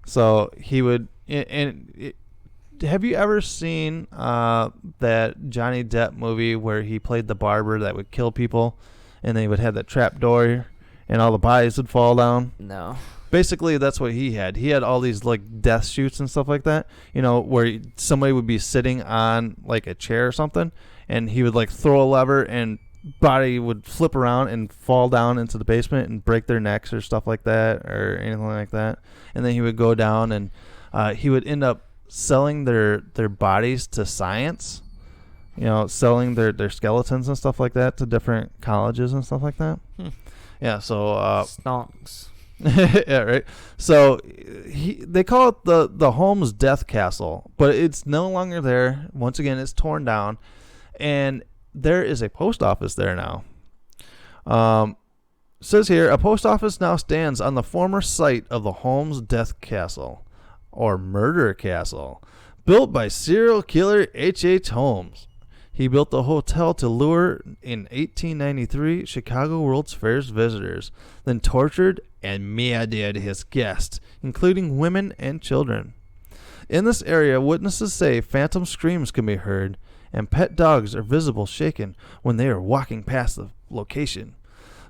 So he would... have you ever seen that Johnny Depp movie where he played the barber that would kill people, and they would have that trap door, and all the bodies would fall down? No. basically that's what he had. He had all these like death chutes and stuff like that, you know, where somebody would be sitting on like a chair or something, and he would like throw a lever and body would flip around and fall down into the basement and break their necks or stuff like that or anything like that. And then he would go down and he would end up selling their bodies to science, you know, selling their skeletons and stuff like that to different colleges and stuff like that. Yeah, so stonks. Yeah, right. So they call it the Holmes Death Castle, but it's no longer there. Once again, it's torn down, and there is a post office there now. Says here, a post office now stands on the former site of the Holmes Death Castle, or Murder Castle, built by serial killer H.H. Holmes. He built the hotel to lure in 1893 Chicago World's Fair's visitors, then tortured and murdered his guests, including women and children. In this area, witnesses say phantom screams can be heard, and pet dogs are visible shaken when they are walking past the location.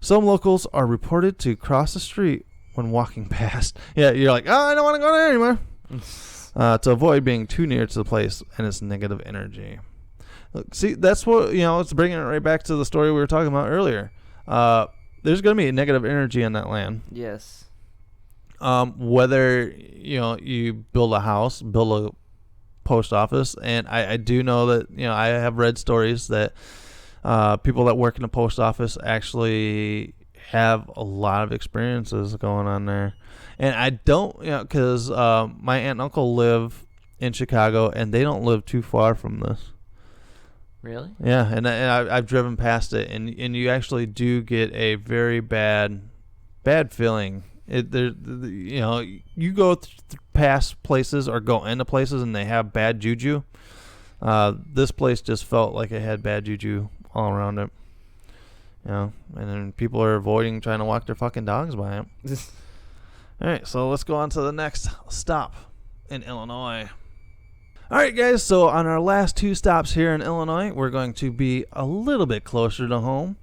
Some locals are reported to cross the street when walking past. Yeah, you're like, oh, I don't want to go there anymore. To avoid being too near to the place and its negative energy. Look, see, that's what, you know, it's bringing it right back to the story we were talking about earlier. There's going to be a negative energy in that land. Yes. Whether, you know, you build a house, build a post office, and I do know that, you know, I have read stories that people that work in a post office actually have a lot of experiences going on there. And I don't, you know, because my aunt and uncle live in Chicago, and they don't live too far from this. Really? Yeah, and I've driven past it, and you actually do get a very bad feeling. You know, you go past places or go into places, and they have bad juju. This place just felt like it had bad juju all around it. You know, and then people are avoiding trying to walk their fucking dogs by it. All right, so let's go on to the next stop in Illinois. All right, guys, so on our last two stops here in Illinois, we're going to be a little bit closer to home.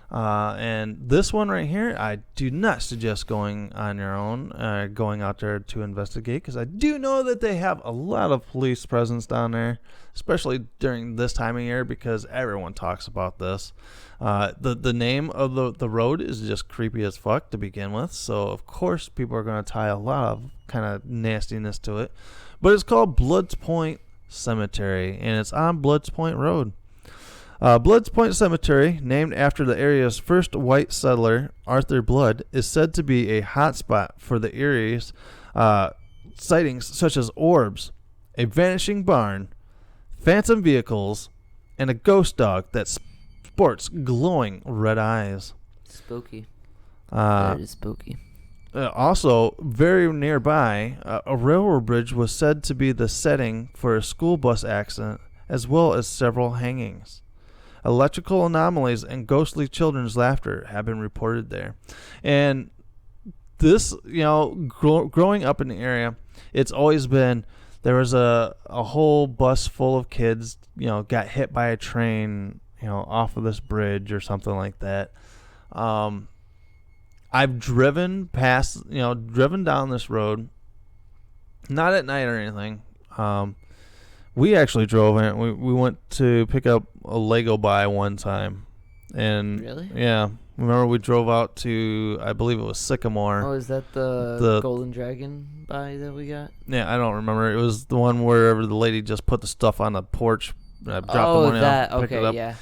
And this one right here, I do not suggest going on your own, going out there to investigate, because I do know that they have a lot of police presence down there, especially during this time of year, because everyone talks about this. The name of the road is just creepy as fuck to begin with, so of course people are going to tie a lot of kind of nastiness to it. But it's called Bloods Point Cemetery, and it's on Bloods Point Road. Bloods Point Cemetery, named after the area's first white settler, Arthur Blood, is said to be a hotspot for the area's sightings such as orbs, a vanishing barn, phantom vehicles, and a ghost dog that sports glowing red eyes. Spooky. That is spooky. Also, very nearby, a railroad bridge was said to be the setting for a school bus accident, as well as several hangings. Electrical anomalies and ghostly children's laughter have been reported there. And this, you know, growing up in the area, it's always been, there was a whole bus full of kids, you know, got hit by a train, you know, off of this bridge or something like that. I've driven past, you know, driven down this road, not at night or anything. We actually drove in. We went to pick up a Lego buy one time. And really? Yeah. Remember we drove out to, I believe it was Sycamore. Oh, is that the Golden Dragon buy that we got? Yeah, I don't remember. It was the one wherever the lady just put the stuff on the porch, dropped the money off, picked it up. Yeah.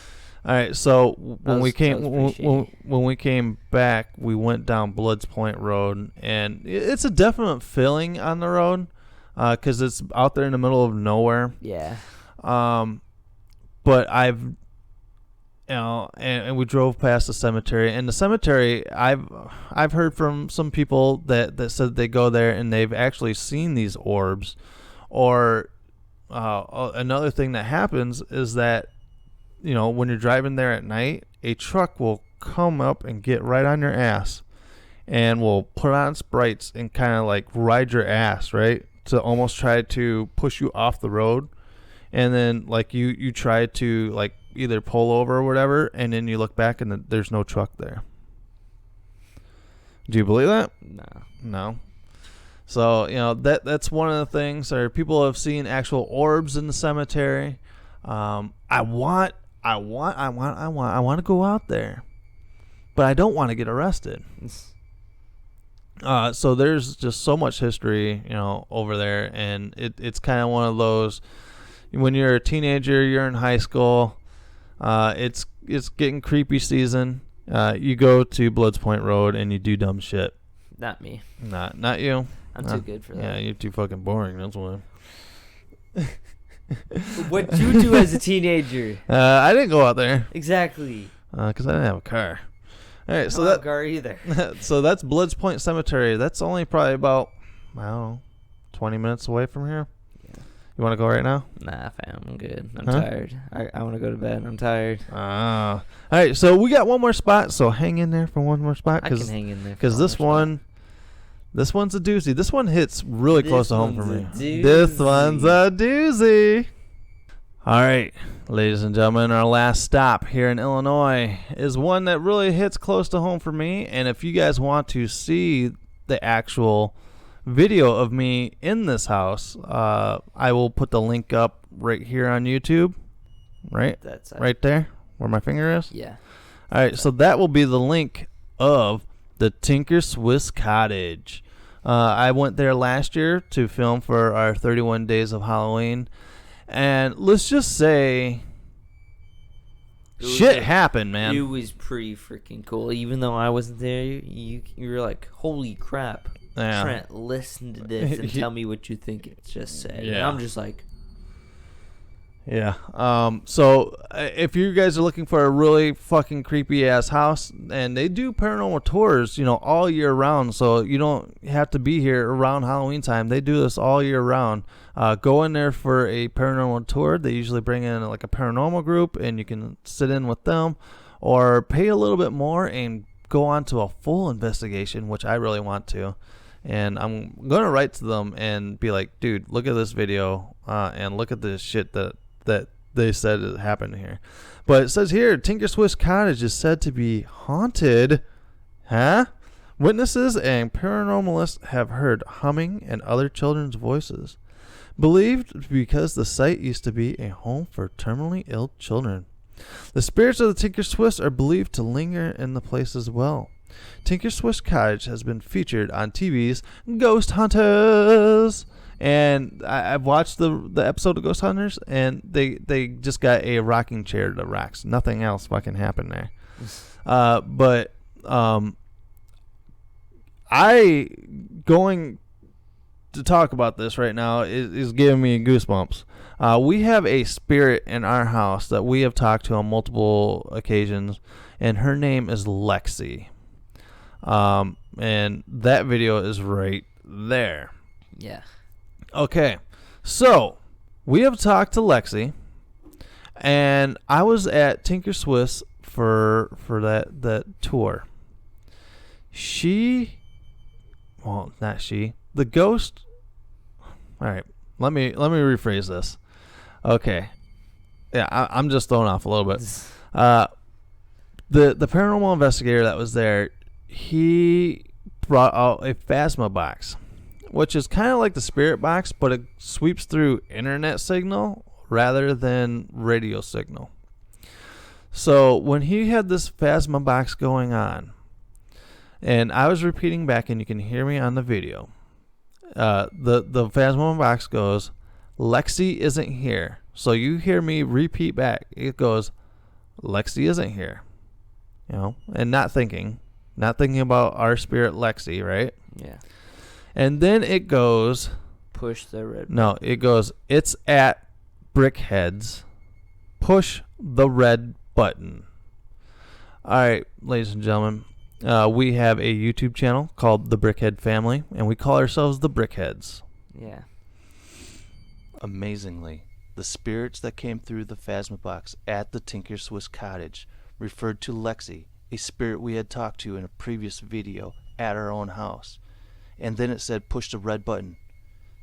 All right, so when we came back, we went down Bloods Point Road, and it's a definite feeling on the road, because it's out there in the middle of nowhere. Yeah. But I've, you know, and we drove past the cemetery, and the cemetery, I've heard from some people that said they go there and they've actually seen these orbs, or another thing that happens is that, you know, when you're driving there at night, a truck will come up and get right on your ass and will put on its brights and kind of like ride your ass, right? To almost try to push you off the road. And then like you try to like either pull over or whatever, and then you look back and there's no truck there. Do you believe that? No. So, that's one of the things. Or people have seen actual orbs in the cemetery. I want to go out there, but I don't want to get arrested. So there's just so much history, over there, and it's kind of one of those. When you're a teenager, you're in high school. It's getting creepy season. You go to Bloods Point Road and you do dumb shit. Not me. Not you. I'm too good for that. Yeah, you're too fucking boring. That's why. What'd you do as a teenager? I didn't go out there. Exactly. Because I didn't have a car. All right, so I don't have a car either. So that's Bloods Point Cemetery. That's only probably about, 20 minutes away from here. Yeah. You want to go right now? Nah, fam, I'm good. I'm tired. I want to go to bed. I'm tired. All right, so we got one more spot. So hang in there for one more spot. I can hang in there. Because this one's a doozy. This one hits really close to home for me. This one's a doozy. All right, ladies and gentlemen, our last stop here in Illinois is one that really hits close to home for me. And if you guys want to see the actual video of me in this house, I will put the link up right here on YouTube. Right? That's right there where my finger is? Yeah. All right, so that will be the link of the Tinker Swiss Cottage. I went there last year to film for our 31 Days of Halloween. And let's just say shit happened, man. It was pretty freaking cool. Even though I wasn't there, you were like, holy crap. Yeah. Trent, listen to this and tell me what you think it just said. Yeah. And I'm just like... Yeah. So if you guys are looking for a really fucking creepy ass house, and they do paranormal tours, all year round, so you don't have to be here around Halloween time. They do this all year round. Go in there for a paranormal tour. They usually bring in like a paranormal group, and you can sit in with them, or pay a little bit more and go on to a full investigation, which I really want to. And I'm gonna write to them and be like, dude, look at this video, and look at this shit that they said it happened here. But it says here, Tinker Swiss Cottage is said to be haunted. Huh? Witnesses and paranormalists have heard humming and other children's voices, believed because the site used to be a home for terminally ill children. The spirits of the Tinker Swiss are believed to linger in the place as well. Tinker Swiss Cottage has been featured on TV's Ghost Hunters. And I've watched the episode of Ghost Hunters, and they just got a rocking chair that rocks. Nothing else fucking happened there. But I going to talk about this right now is giving me goosebumps. We have a spirit in our house that we have talked to on multiple occasions, and her name is Lexi. And that video is right there. Yeah. Okay, so we have talked to Lexi, and I was at Tinker Swiss for that tour. The ghost. All right, let me rephrase this. Okay, yeah, I'm just thrown off a little bit. The paranormal investigator that was there, he brought out a Phasma box, which is kind of like the spirit box, but it sweeps through internet signal rather than radio signal. So when he had this Phasma box going on, and I was repeating back, and you can hear me on the video, the Phasma box goes, Lexi isn't here. So you hear me repeat back. It goes, Lexi isn't here. And not thinking about our spirit Lexi, right? Yeah. And then it goes... Push the red button. No, it goes, it's at Brickheads. Push the red button. All right, ladies and gentlemen. We have a YouTube channel called The Brickhead Family, and we call ourselves The Brickheads. Yeah. Amazingly, the spirits that came through the Phasma box at the Tinker Swiss Cottage referred to Lexi, a spirit we had talked to in a previous video at our own house. And then it said, push the red button.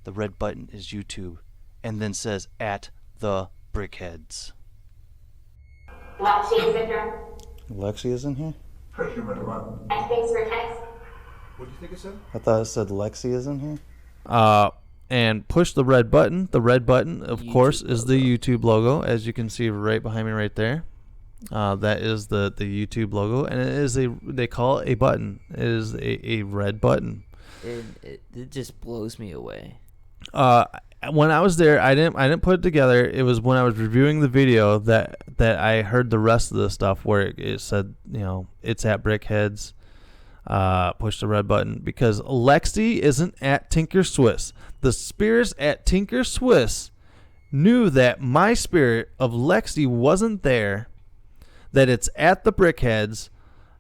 The red button is YouTube. And then says, at the Brickheads. Lexi isn't here. Lexi isn't here? Push the red button. Thanks for text. What do you think it said? I thought it said Lexi is in here. And push the red button. The red button, of YouTube course, is the logo. YouTube logo, as you can see right behind me right there. That is the YouTube logo, and it is they call it a button. It is a red button. And it just blows me away. When I was there, I didn't put it together. It was when I was reviewing the video that I heard the rest of the stuff where it said, it's at Brickheads. Push the red button, because Lexi isn't at Tinker Swiss. The spirits at Tinker Swiss knew that my spirit of Lexi wasn't there, that it's at the Brickheads,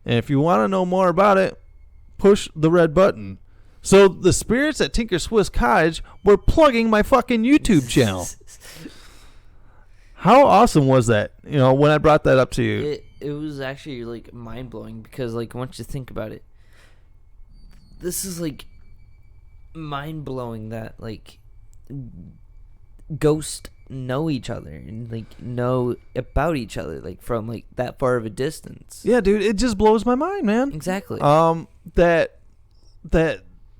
and if you want to know more about it, push the red button. So the spirits at Tinker Swiss Cottage were plugging my fucking YouTube channel. How awesome was that? When I brought that up to you. It was actually like mind blowing, because like once you think about it, this is like mind blowing that like ghosts know each other and like know about each other like from like that far of a distance. Yeah, dude, it just blows my mind, man. Exactly. That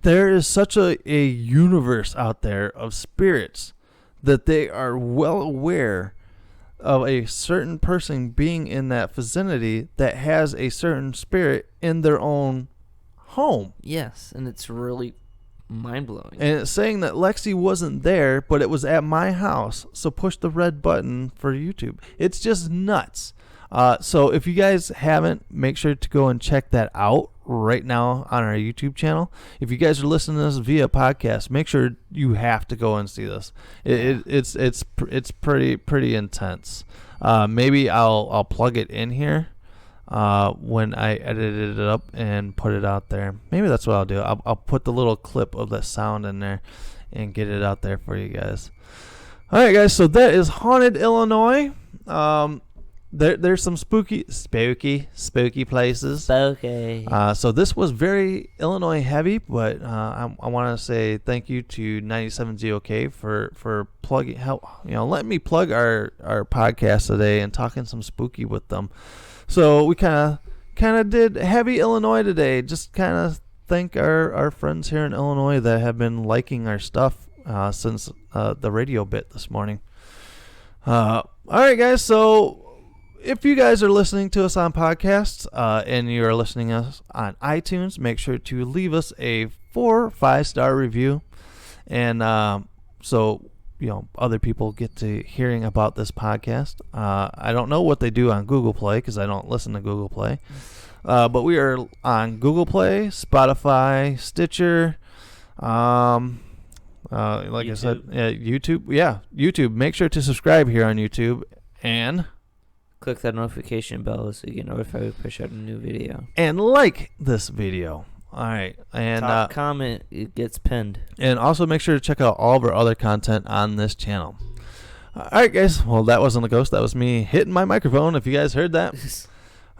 there is such a universe out there of spirits that they are well aware of a certain person being in that vicinity that has a certain spirit in their own home. Yes, and it's really mind-blowing. And it's saying that Lexi wasn't there, but it was at my house. So push the red button for YouTube. It's just nuts. So if you guys haven't, make sure to go and check that out right now on our YouTube channel. If you guys are listening to this via podcast, make sure you have to go and see this. It's pretty intense. Maybe I'll plug it in here when I edited it up and put it out there. Maybe that's what I'll do. I'll put the little clip of the sound in there and get it out there for you guys. All right, guys. So that is Haunted Illinois. There's some spooky places. Spooky. So this was very Illinois heavy, but I want to say thank you to 97 ZOK for plugging. Letting me plug our podcast today and talking some spooky with them. So we kind of did heavy Illinois today. Just kind of thank our friends here in Illinois that have been liking our stuff since the radio bit this morning. All right, guys. So if you guys are listening to us on podcasts and you are listening to us on iTunes, make sure to leave us a 4 or 5-star review, and so other people get to hearing about this podcast. I don't know what they do on Google Play because I don't listen to Google Play, but we are on Google Play, Spotify, Stitcher, YouTube. I said, YouTube. Yeah, YouTube. Make sure to subscribe here on YouTube and click that notification bell so you get notified when we push out a new video. And like this video. All right. And top comment, it gets pinned. And also make sure to check out all of our other content on this channel. All right, guys. Well, that wasn't a ghost. That was me hitting my microphone, if you guys heard that.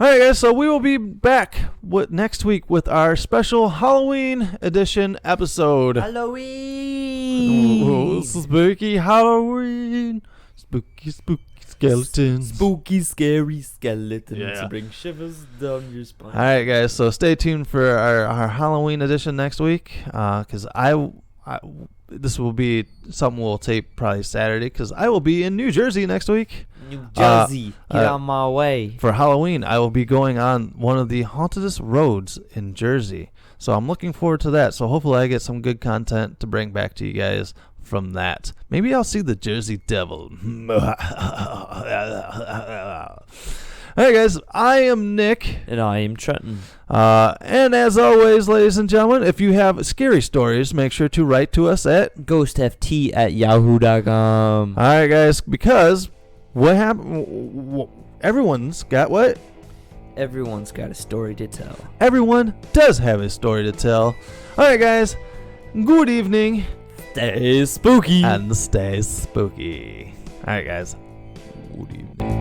All right, guys. So we will be back next week with our special Halloween edition episode. Halloween. Spooky Halloween. Spooky skeletons. Spooky, scary skeletons. Yeah. Bring shivers down your spine. All right, guys. So stay tuned for our Halloween edition next week. Because this will be something we'll tape probably Saturday. Because I will be in New Jersey next week. New Jersey. Get on my way. For Halloween, I will be going on one of the hauntedest roads in Jersey. So I'm looking forward to that. So hopefully I get some good content to bring back to you guys from that. Maybe I'll see the Jersey Devil. Hey guys, I am Nick. And I am Trenton. And as always, ladies and gentlemen, if you have scary stories, make sure to write to us at ghostft@yahoo.com. Alright guys, because what happened? Everyone's got what? Everyone's got a story to tell. Everyone does have a story to tell. Alright guys, good evening. Stay spooky. And stay spooky. Alright guys. Good evening.